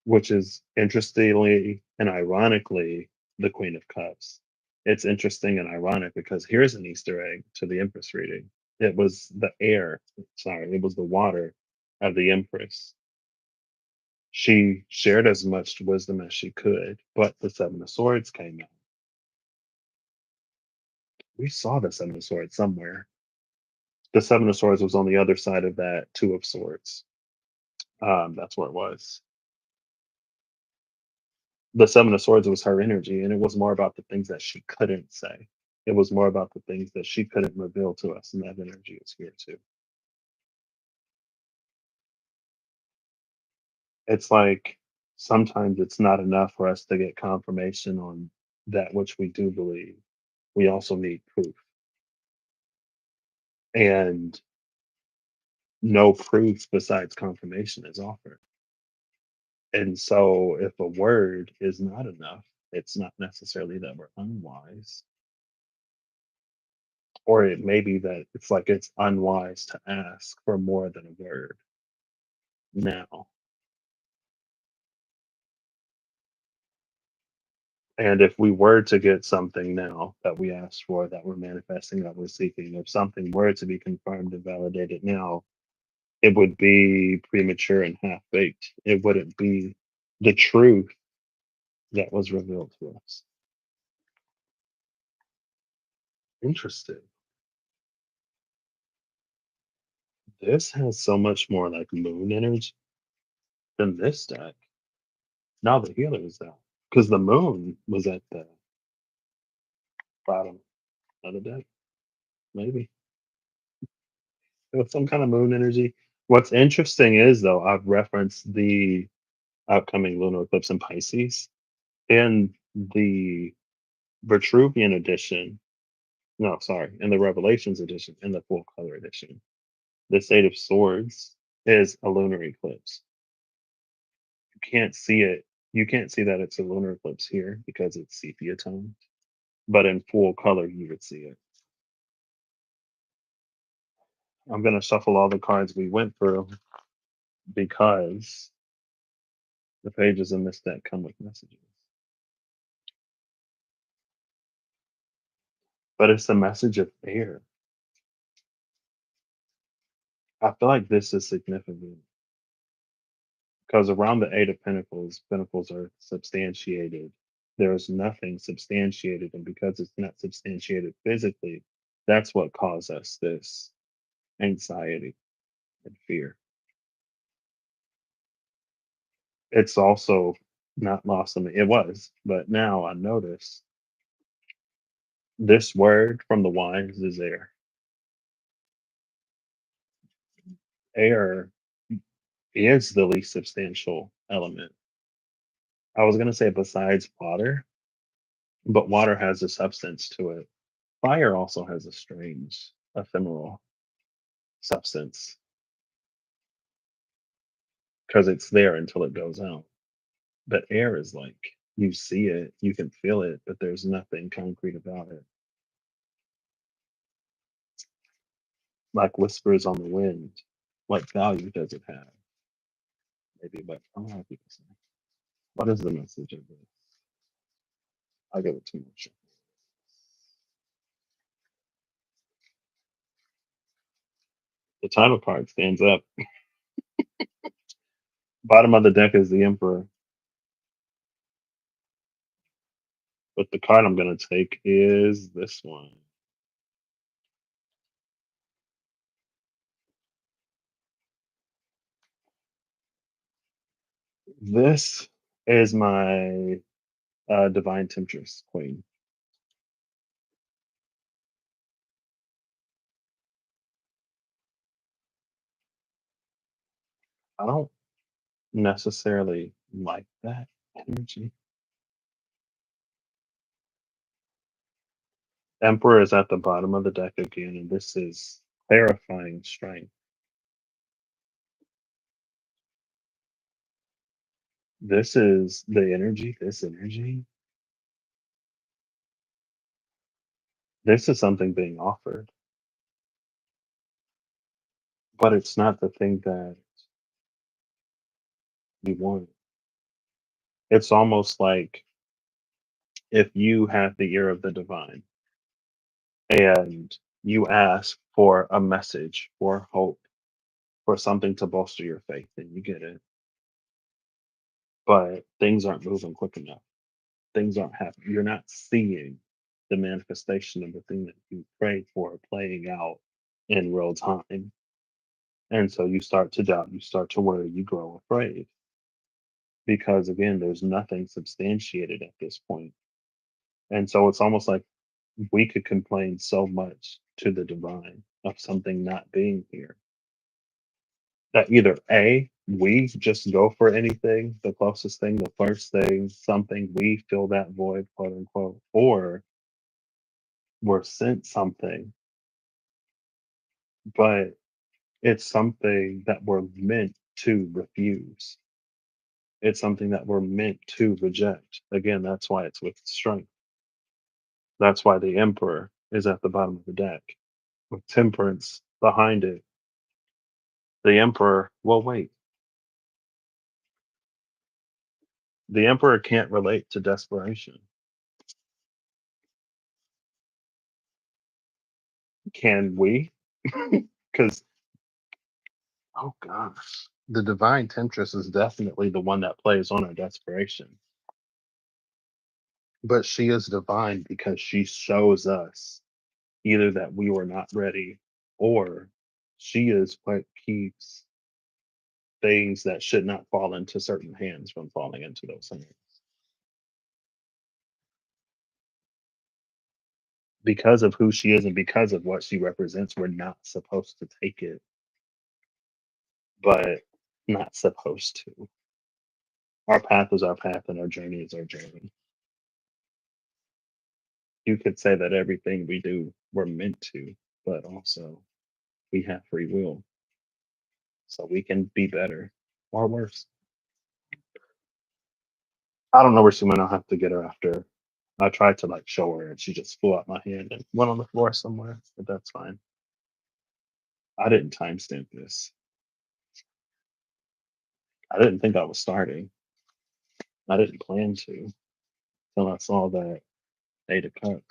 which is interestingly and ironically the Queen of Cups. It's interesting and ironic because here's an Easter egg to the Empress reading. It was the air, sorry, it was the water of the Empress. She shared as much wisdom as she could, but the Seven of Swords came out. We saw the Seven of Swords somewhere. The Seven of Swords was on the other side of that Two of Swords. That's where it was. The Seven of Swords was her energy, and it was more about the things that she couldn't say. It was more about the things that she couldn't reveal to us, and that energy is here too. It's like sometimes it's not enough for us to get confirmation on that which we do believe. We also need proof, and no proof besides confirmation is offered. And so, if a word is not enough, it's not necessarily that we're unwise, or it may be that it's like it's unwise to ask for more than a word now. And if we were to get something now that we asked for, that we're manifesting, that we're seeking, if something were to be confirmed and validated now, it would be premature and half baked. It wouldn't be the truth that was revealed to us. Interesting. This has so much more like moon energy than this deck. Now the healer is out. Because the moon was at the bottom of the deck, maybe. It was some kind of moon energy. What's interesting is though, I've referenced the upcoming lunar eclipse in Pisces. In the Vitruvian edition, no, sorry, in the Revelations edition, in the full color edition, this Eight of Swords is a lunar eclipse. You can't see it. You can't see that it's a lunar eclipse here because it's sepia toned, but in full color, you would see it. I'm going to shuffle all the cards we went through because the pages in this deck come with messages. but it's the message of air. I feel like this is significant because around the Eight of Pentacles, Pentacles are substantiated. There is nothing substantiated, and because it's not substantiated physically, that's what caused us this anxiety and fear. It's also not lost on me. It was, but now I notice this word from the wise is air. Air is the least substantial element. I was going to say besides water, but water has a substance to it. Fire also has a strange, ephemeral substance because it's there until it goes out. But air is like you see it, you can feel it, but there's nothing concrete about it. Like whispers on the wind. What value does it have? Maybe, but I don't know how people say. What is the message of this? I'll give it too much. The title card stands up. Bottom of the deck is the Emperor, but the card I'm going to take is this one. This is my Divine Temptress Queen. I don't necessarily like that energy. Emperor is at the bottom of the deck again, and this is clarifying strength. This is the energy, this energy. This is something being offered, but it's not the thing that you want. It's almost like if you have the ear of the divine and you ask for a message, for hope, for something to bolster your faith, and you get it. But things aren't moving quick enough. Things aren't happening. You're not seeing the manifestation of the thing that you prayed for playing out in real time. And so you start to doubt, you start to worry, you grow afraid. Because again, there's nothing substantiated at this point. And so it's almost like we could complain so much to the divine of something not being here that either A, we just go for anything, the closest thing, the first thing, something, we fill that void, quote unquote, or we're sent something, but it's something that we're meant to refuse. It's something that we're meant to reject. Again, that's why it's with strength. That's why the emperor is at the bottom of the deck with temperance behind it. The emperor, well, wait, the emperor can't relate to desperation. Can we? Because, oh gosh, the divine temptress is definitely the one that plays on our desperation. But she is divine because she shows us either that we were not ready or she is what keeps things that should not fall into certain hands from falling into those hands. Because of who she is and because of what she represents, we're not supposed to take it, but not supposed to. Our path is our path and our journey is our journey. You could say that everything we do, we're meant to, but also we have free will. So we can be better or worse. I don't know where she went. I'll have to get her after. I tried to like show her and she just flew out my hand and went on the floor somewhere, but that's fine. I didn't timestamp this. I didn't think I was starting. I didn't plan to until I saw that Eight of Cups.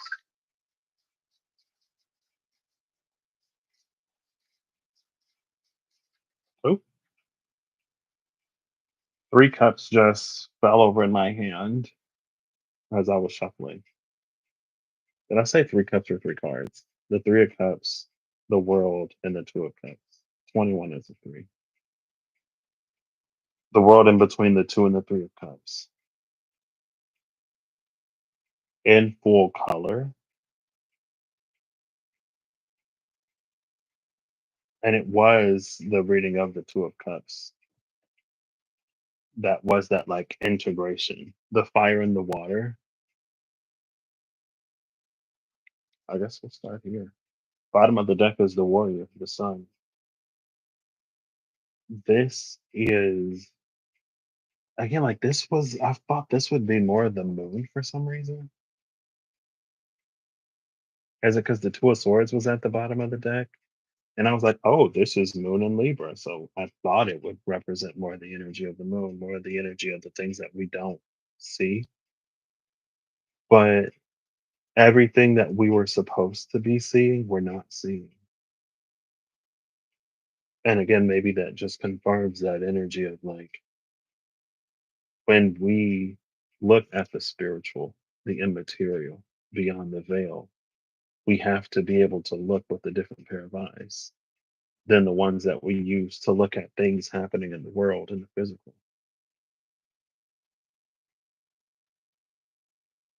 Three cups just fell over in my hand as I was shuffling. Did I say three cups or three cards? The three of cups, the world, and the two of cups. 21 is a three. The world in between the two and the three of cups. In full color. And it was the reading of the two of cups that was that like integration. The fire and the water. I guess we'll start here. Bottom of the deck is the warrior, the sun. This is again like this was I thought this would be more the moon for some reason. Is it because the two of swords was at the bottom of the deck? And I was like, oh, this is moon and Libra. So I thought it would represent more the energy of the moon, more the energy of the things that we don't see. But everything that we were supposed to be seeing, we're not seeing. And again, maybe that just confirms that energy of like when we look at the spiritual, the immaterial, beyond the veil, we have to be able to look with a different pair of eyes than the ones that we use to look at things happening in the world in the physical.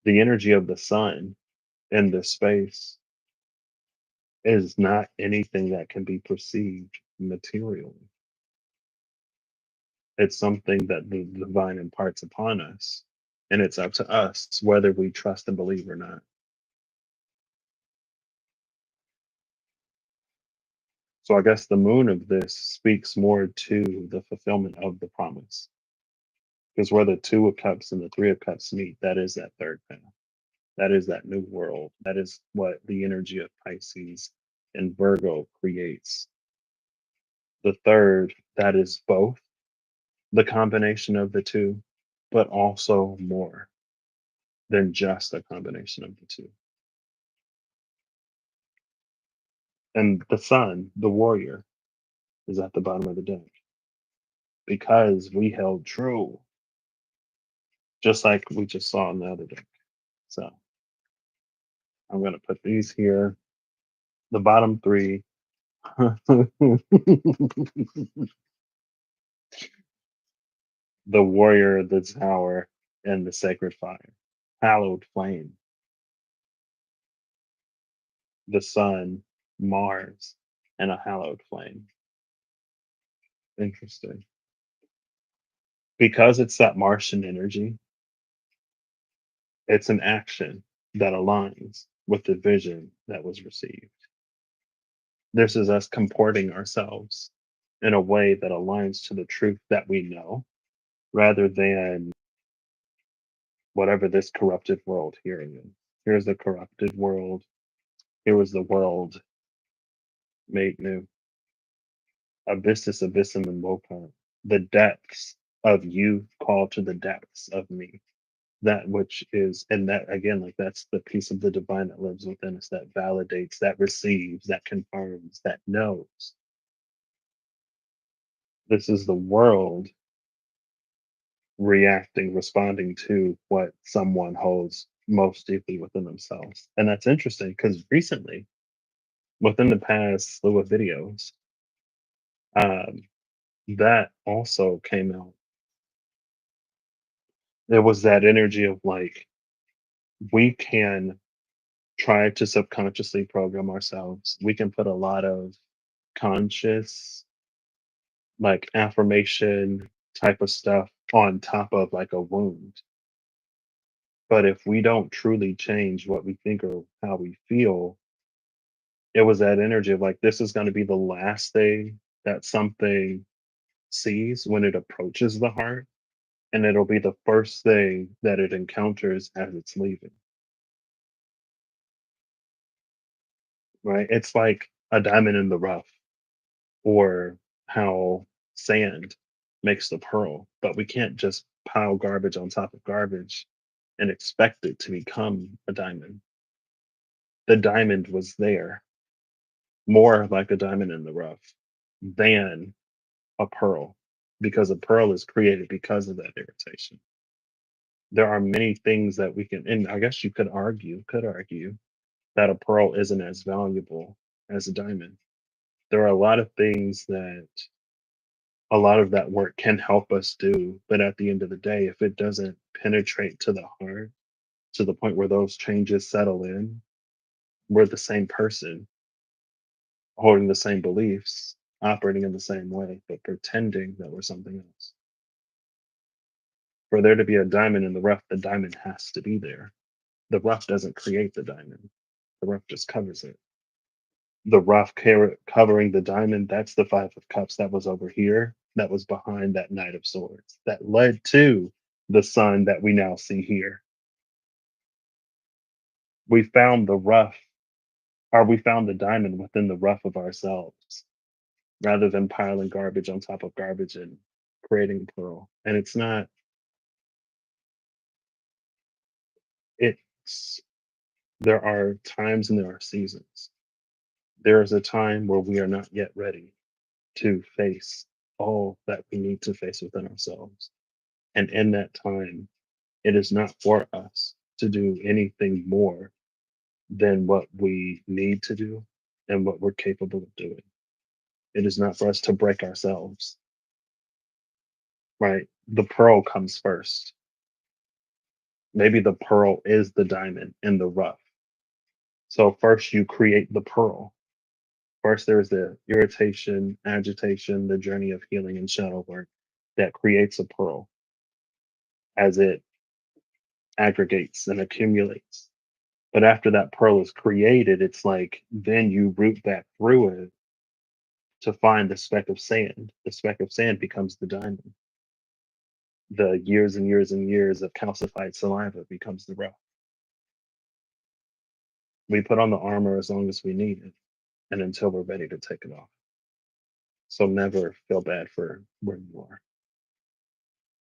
The energy of the sun in this space is not anything that can be perceived materially. It's something that the divine imparts upon us, and it's up to us whether we trust and believe or not. So I guess the moon of this speaks more to the fulfillment of the promise. Because where the two of cups and the three of cups meet, that is that third path. That is that new world. That is what the energy of Pisces and Virgo creates. The third, that is both the combination of the two, but also more than just a combination of the two. And the sun, the warrior, is at the bottom of the deck because we held true, just like we just saw in the other deck. So I'm going to put these here. The bottom three. The warrior, the tower, and the sacred fire. Hallowed flame, the sun, Mars, and a hallowed flame. Interesting. Because it's that Martian energy, it's an action that aligns with the vision that was received. This is us comporting ourselves in a way that aligns to the truth that we know rather than whatever this corrupted world here is. Here's the corrupted world. Here was the world made new. Abyssus, abyssum, and woka. The depths of you call to the depths of me. That which is, and that again, like that's the piece of the divine that lives within us that validates, that receives, that confirms, that knows. This is the world reacting, responding to what someone holds most deeply within themselves. And that's interesting because recently, within the past slew of videos, um, that also came out. There was that energy of like, we can try to subconsciously program ourselves. We can put a lot of conscious, like affirmation type of stuff on top of like a wound. But if we don't truly change what we think or how we feel, it was that energy of like, this is going to be the last thing that something sees when it approaches the heart. And it'll be the first thing that it encounters as it's leaving, right? It's like a diamond in the rough or how sand makes the pearl, but we can't just pile garbage on top of garbage and expect it to become a diamond. The diamond was there, more like a diamond in the rough than a pearl. because a pearl is created because of that irritation. There are many things that we can, and I guess you could argue that a pearl isn't as valuable as a diamond. There are a lot of things that a lot of that work can help us do, but at the end of the day, if it doesn't penetrate to the heart, to the point where those changes settle in, we're the same person, holding the same beliefs, operating in the same way, but pretending that we're something else. For there to be a diamond in the rough, the diamond has to be there. The rough doesn't create the diamond, the rough just covers it. The rough covering the diamond, that's the Five of Cups that was over here, that was behind that Knight of Swords, that led to the sun that we now see here. We found the rough, or we found the diamond within the rough of ourselves, rather than piling garbage on top of garbage and creating a pearl. And it's not, it's, there are times and there are seasons. There is a time where we are not yet ready to face all that we need to face within ourselves. And in that time, it is not for us to do anything more than what we need to do and what we're capable of doing. It is not for us to break ourselves, right? The pearl comes first. Maybe the pearl is the diamond in the rough. So first you create the pearl. First there's the irritation, agitation, the journey of healing and shadow work that creates a pearl as it aggregates and accumulates. But after that pearl is created, it's like then you root back through it to find the speck of sand. The speck of sand becomes the diamond. The years and years and years of calcified saliva becomes the rough. We put on the armor as long as we need it and until we're ready to take it off. So never feel bad for where you are,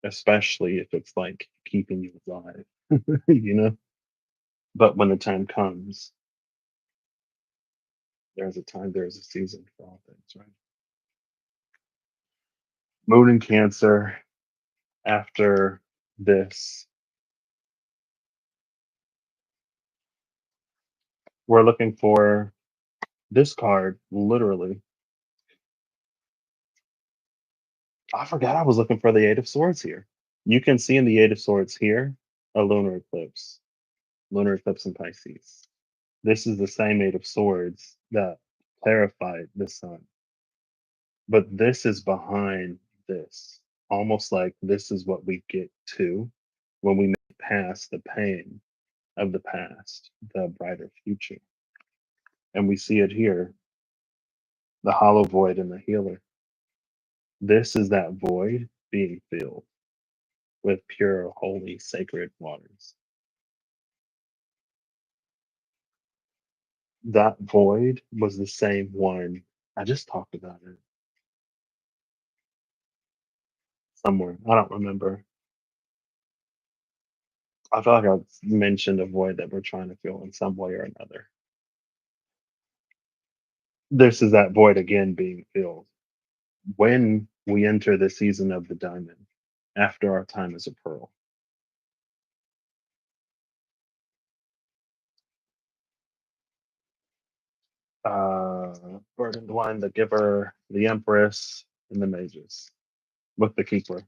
especially if it's like keeping you alive, you know? But when the time comes, there's a time, there's a season for all things, right? Moon and Cancer after this, we're looking for this card literally. I forgot I was looking for the Eight of Swords here. You can see in the Eight of Swords here a lunar eclipse in Pisces. This is the same Eight of Swords that clarified the sun. But this is behind this, almost like this is what we get to when we make past the pain of the past, the brighter future. And we see it here, the hollow void and the healer. This is that void being filled with pure, holy, sacred waters. That void was the same one. I just talked about it somewhere. I don't remember. I feel like I mentioned a void that we're trying to fill in some way or another. This is that void again being filled. When we enter the season of the diamond, after our time as a pearl, burdened one, the giver, the empress, and the mages with the keeper.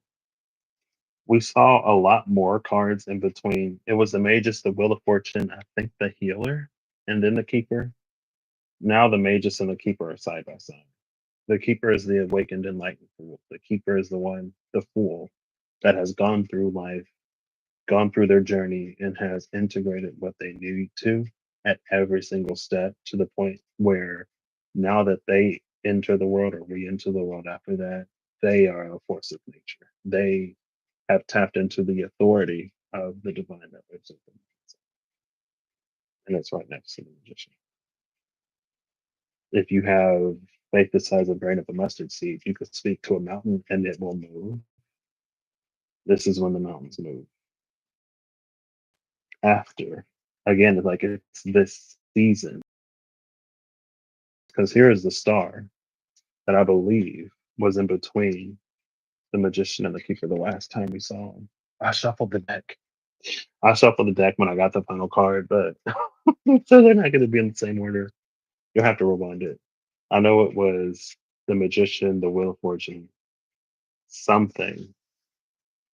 We saw a lot more cards in between. It was the magus, the wheel of fortune, I think the healer, and then the keeper. Now the magus and the keeper are side by side. The keeper is the awakened enlightened fool. The keeper is the one, the fool, that has gone through life, gone through their journey, and has integrated what they need to at every single step to the point where now that they enter the world or we enter the world after that, they are a force of nature. They have tapped into the authority of the divine that lives in them. And it's right next to the magician. If you have faith the size of a grain of a mustard seed, you could speak to a mountain and it will move. This is when the mountains move. After, again, like it's this season. Because here is the star that I believe was in between the magician and the keeper the last time we saw him. I shuffled the deck. I shuffled the deck when I got the final card, but so they're not going to be in the same order. You'll have to rewind it. I know it was the magician, the wheel of fortune, something,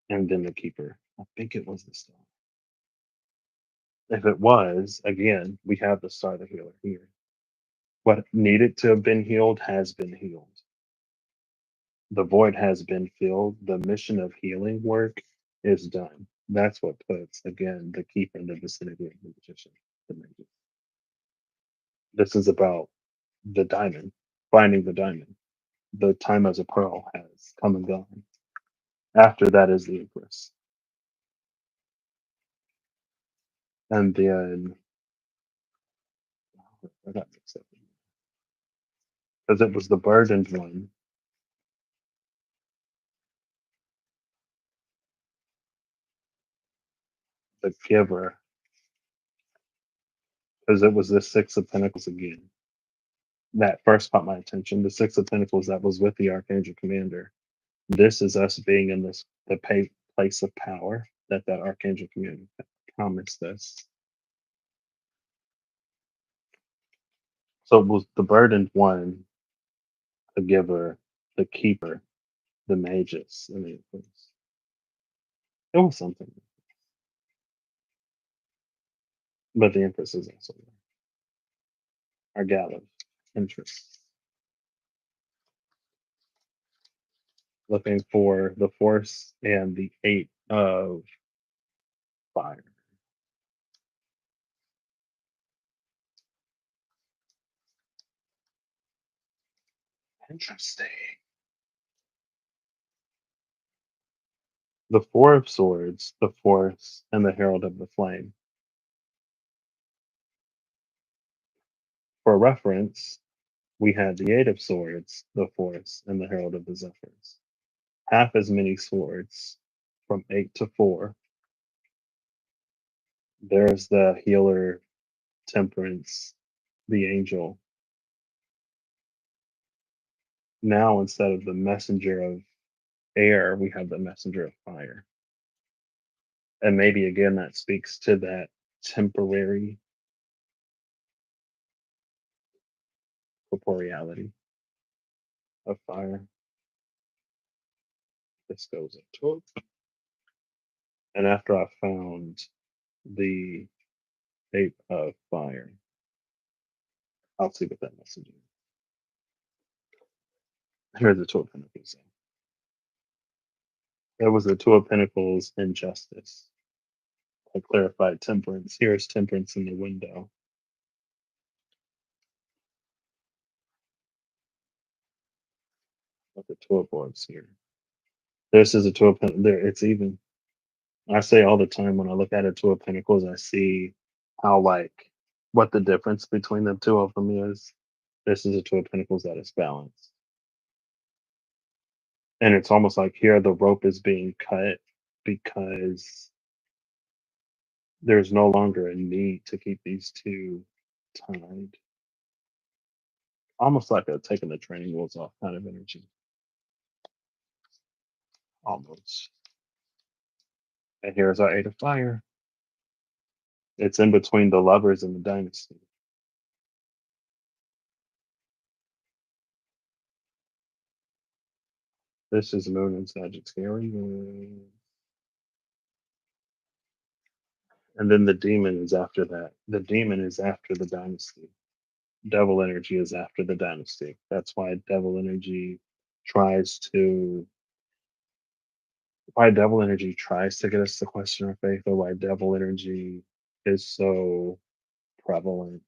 and then the keeper. I think it was the star. If it was, again, we have the star, the healer here. What needed to have been healed has been healed. The void has been filled. The mission of healing work is done. That's what puts, again, the keeper in the vicinity of the magician. The magus. This is about the diamond, finding the diamond. The time as a pearl has come and gone. After that is the Empress. And then I got mixed up because it was the burdened one, the giver, because it was the Six of Pentacles again. That first caught my attention. The Six of Pentacles that was with the Archangel Commander. This is us being in this place of power that Archangel Commander promised us. So it was the burdened one, the giver, the keeper, the magus, and the Empress. It was something, but the Empress is also there. Our gallows interest. Looking for the force and the eight of fire. Interesting. The four of swords, the force, and the herald of the flame. For reference, we had the eight of swords, the force, and the herald of the zephyrs. Half as many swords from 8 to 4. There's the healer, temperance, the angel. Now, instead of the messenger of air, we have the messenger of fire. And maybe again, that speaks to that temporary corporeality of fire. This goes into it. And after I found the eight of fire, I'll see what that message is. Here's the Two of Pentacles. There was the Two of Pentacles in justice. I clarified temperance. Here's temperance in the window. With the Two of Orbs here. This is a Two of Pentacles. There, it's even. I say all the time when I look at a Two of Pentacles, I see how like what the difference between the two of them is. This is a Two of Pentacles that is balanced. And it's almost like here the rope is being cut because there's no longer a need to keep these two tied. Almost like a taking the training wheels off kind of energy. Almost. And here's our Eight of Fire. It's in between the lovers and the dynasty. This is Moon and Sagittarius. And then the demon is after that. The demon is after the dynasty. Devil energy is after the dynasty. That's why devil energy tries to get us to question our faith, or why devil energy is so prevalent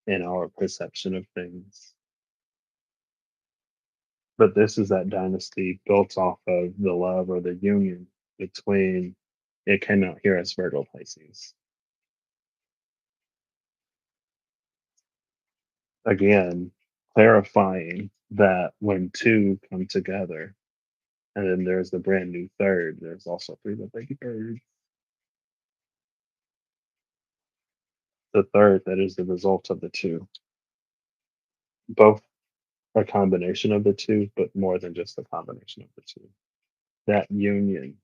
in our perception of things. But this is that dynasty built off of the love or the union between, it came out here as Virgo Pisces. Again, clarifying that when two come together, and then there's the brand new third, there's also three the baby birds. The third that is the result of the two. Both a combination of the two, but more than just a combination of the two. That union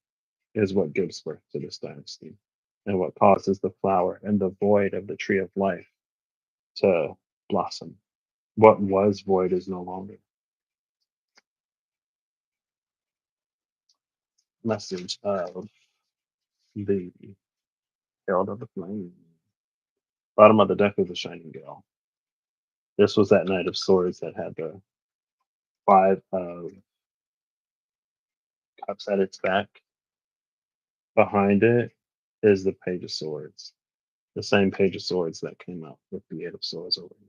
is what gives birth to this dynasty and what causes the flower and the void of the tree of life to blossom. What was void is no longer. Message of the Herald of the Flame. Bottom of the deck is a shining gale. This was that Knight of Swords that had the five of cups at its back. Behind it is the Page of Swords, the same Page of Swords that came out with the Eight of Swords over here.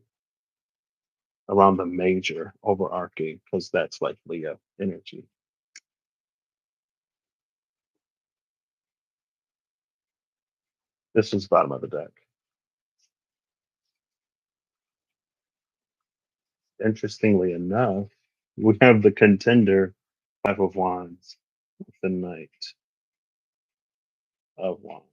Around the major overarching, because that's like Leo energy. This is bottom of the deck. Interestingly enough, we have the contender, Five of Wands, with the Knight of Wands.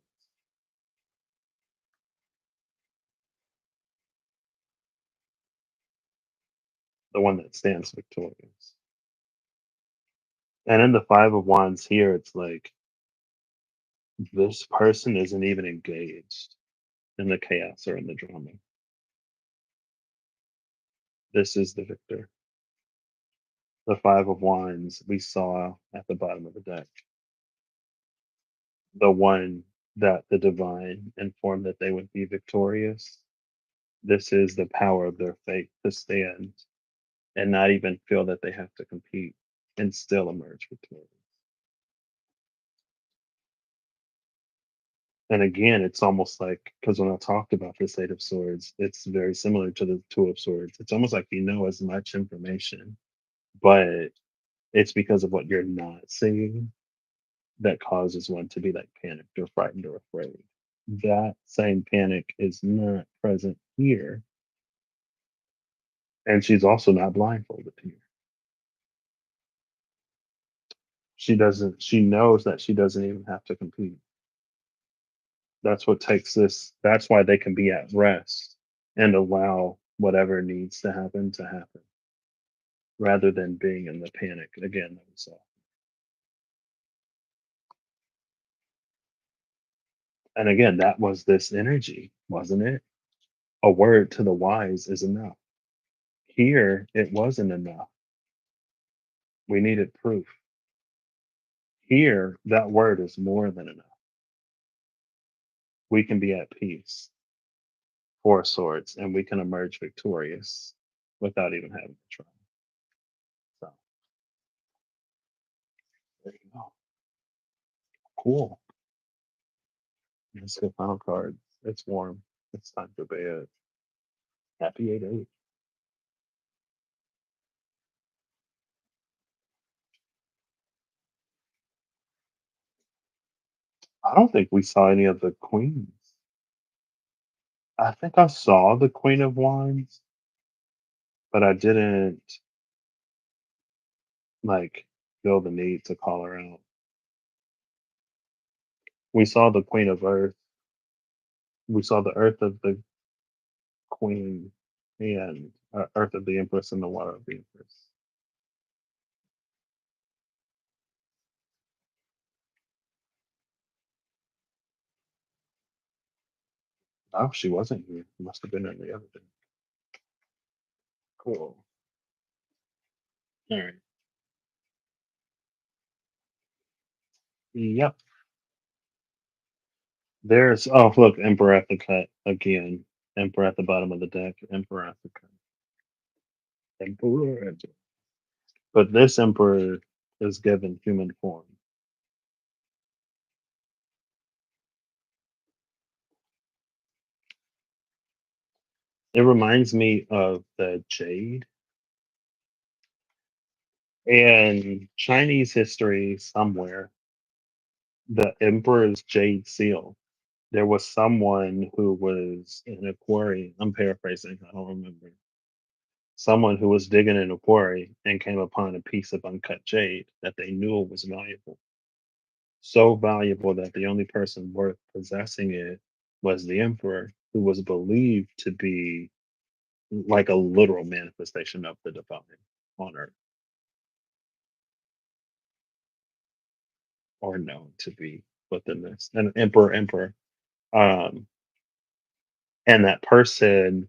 The one that stands victorious. And in the Five of Wands here, it's like this person isn't even engaged in the chaos or in the drama. This is the victor. The Five of Wands we saw at the bottom of the deck. The one that the divine informed that they would be victorious. This is the power of their faith to stand and not even feel that they have to compete and still emerge victorious. And again, it's almost like because when I talked about this Eight of Swords, it's very similar to the Two of Swords. It's almost like you know as much information, but it's because of what you're not seeing that causes one to be like panicked or frightened or afraid. That same panic is not present here. And she's also not blindfolded here. She knows that she doesn't even have to compete. That's what takes this, that's why they can be at rest and allow whatever needs to happen rather than being in the panic again that we saw. And again, that was this energy, wasn't it? A word to the wise is enough. Here, it wasn't enough. We needed proof. Here, that word is more than enough. We can be at peace, Four Swords, and we can emerge victorious without even having to try. So, there you go. Cool. Let's go final card. It's warm. It's time for bed. Happy 8/8. I don't think we saw any of the queens. I think I saw the Queen of Wands, but I didn't like feel the need to call her out. We saw the Queen of Earth. We saw the Earth of the Queen and Earth of the Empress and the Water of the Empress. Oh, she wasn't here. Must have been in the other day. Cool. All right. Yep. There's look, Emperor at the cut again. Emperor at the bottom of the deck. Emperor at the cut. Emperor. But this emperor is given human form. It reminds me of the jade. In Chinese history, somewhere, the emperor's jade seal. There was someone who was in a quarry. I'm paraphrasing, I don't remember. Someone who was digging in a quarry and came upon a piece of uncut jade that they knew was valuable. So valuable that the only person worth possessing it was the emperor, who was believed to be like a literal manifestation of the divine on earth. or known to be within this, an emperor. Um, and that person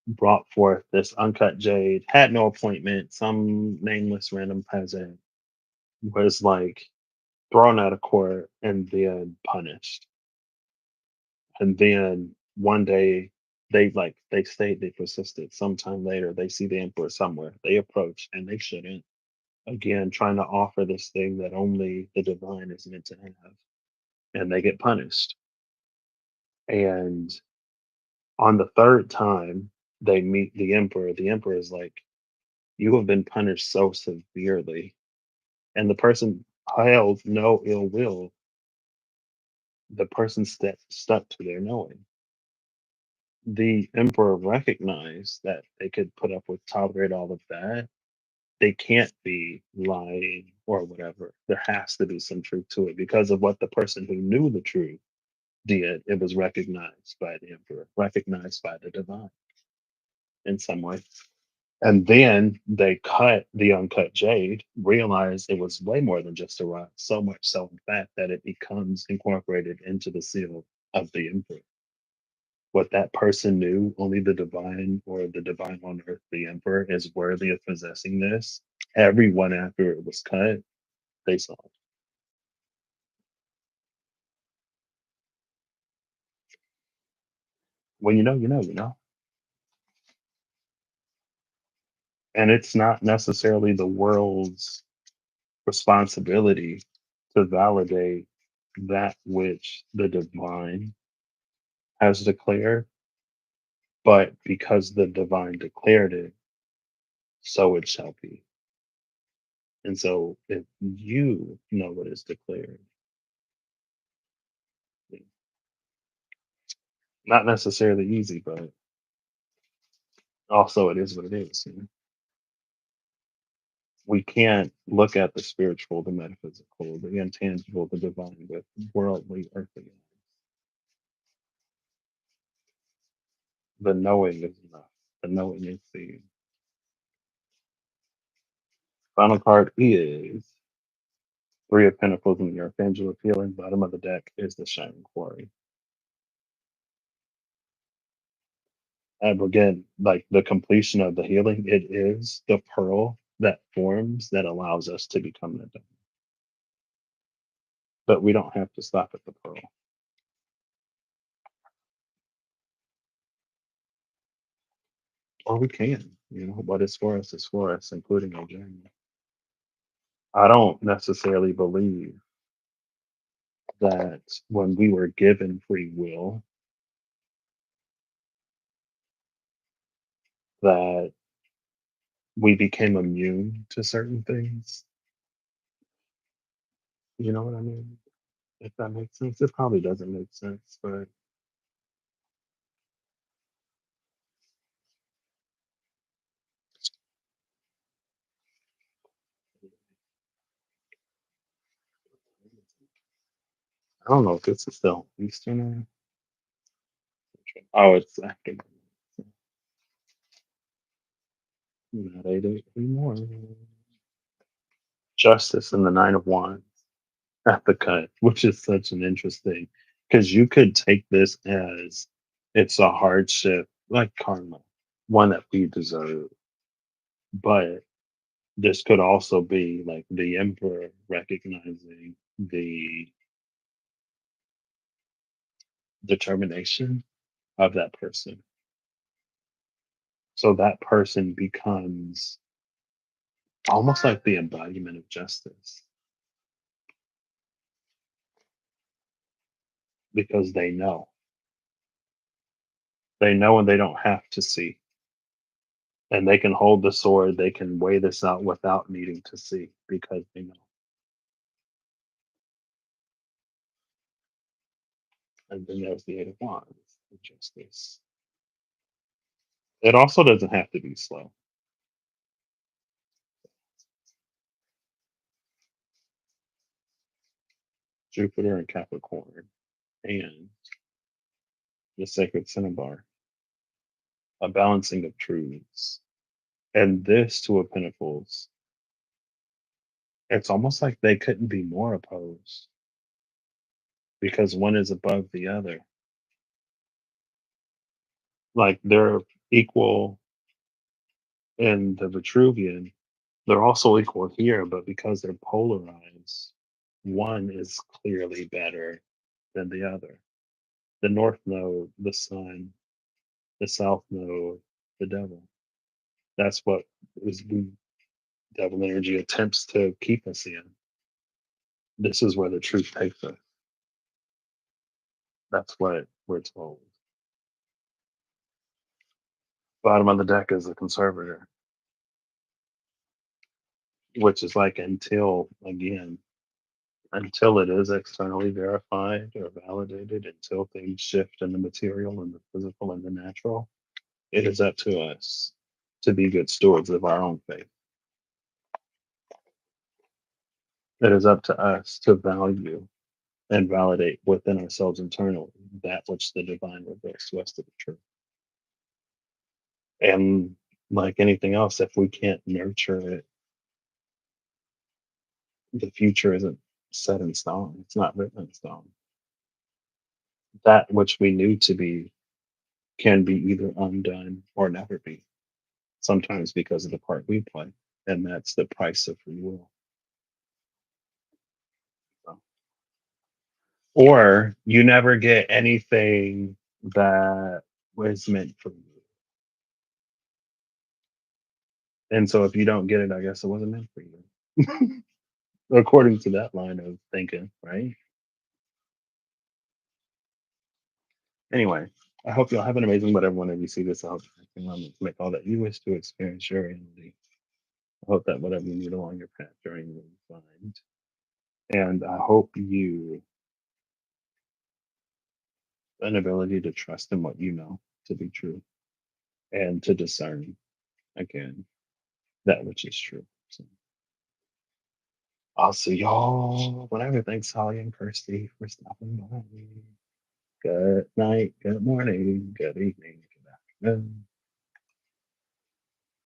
brought forth this uncut jade, had no appointment. Some nameless random peasant was like thrown out of court and then punished. And then one day they stayed, they persisted. Sometime later, they see the emperor somewhere. They approach and they shouldn't. Again, trying to offer this thing that only the divine is meant to have. And they get punished. And on the third time they meet the emperor is like, you have been punished so severely. And the person held no ill will. The person stuck to their knowing. The emperor recognized that they could put up with tolerate all of that. They can't be lying or whatever. There has to be some truth to it because of what the person who knew the truth did. It was recognized by the emperor, recognized by the divine in some way. And then they cut the uncut jade, realized it was way more than just a rock, so much so, in fact, that it becomes incorporated into the seal of the emperor. What that person knew, only the divine or the divine on earth, the emperor, is worthy of possessing this. Everyone after it was cut, they saw it. When you know, you know, you know. And it's not necessarily the world's responsibility to validate that which the divine has declared, but because the divine declared it, so it shall be. And so if you know what is declared, not necessarily easy, but also it is what it is. You know? We can't look at the spiritual, the metaphysical, the intangible, the divine with worldly, earthly eyes. The knowing is enough. The knowing is the final card is Three of Pentacles in the Archangel of Healing. Bottom of the deck is the Shining Quarry. And again, like the completion of the healing, it is the pearl that forms that allows us to become the diamond. But we don't have to stop at the pearl. Or we can, you know, what is for us, including our journey. I don't necessarily believe that when we were given free will, that we became immune to certain things. You know what I mean? If that makes sense. It probably doesn't make sense, but I don't know if this is still Eastern or oh, it's after not 8 anymore. Justice and the Nine of Wands at the cut, which is such an interesting because you could take this as it's a hardship, like karma, one that we deserve. But this could also be like the emperor recognizing the determination of that person. So that person becomes almost like the embodiment of justice because they know and they don't have to see. And they can hold the sword, they can weigh this out without needing to see because they know. And then there's the Eight of Wands, justice. It also doesn't have to be slow. Jupiter and Capricorn and the sacred cinnabar, a balancing of truths. And this Two of Pentacles It's almost like they couldn't be more opposed because one is above the other. Like they're equal in the Vitruvian, they're also equal here, but because they're polarized, one is clearly better than the other. The north node, the sun; the south node, the devil. That's what is the devil energy attempts to keep us in. This is where the truth takes us. That's what we're told. Bottom of the deck is the conservator, which is like until it is externally verified or validated, until things shift in the material and the physical and the natural, it is up to us to be good stewards of our own faith. It is up to us to value and validate within ourselves internally that which the divine reveals to us to be true. And like anything else, if we can't nurture it, the future isn't set in stone. It's not written in stone. That which we knew to be can be either undone or never be, sometimes because of the part we play. And that's the price of free will. So, or you never get anything that was meant for you. And so if you don't get it, I guess it wasn't meant for you. According to that line of thinking, right? Anyway, I hope y'all have an amazing whatever whenever you see this. I hope you can make all that you wish to experience your reality. I hope that whatever you need along your path during will find. And I hope you an ability to trust in what you know to be true and to discern again that which is true. So I'll see y'all whenever. Thanks, Holly and Kirsty, for stopping by. Good night, good morning, good evening, good afternoon.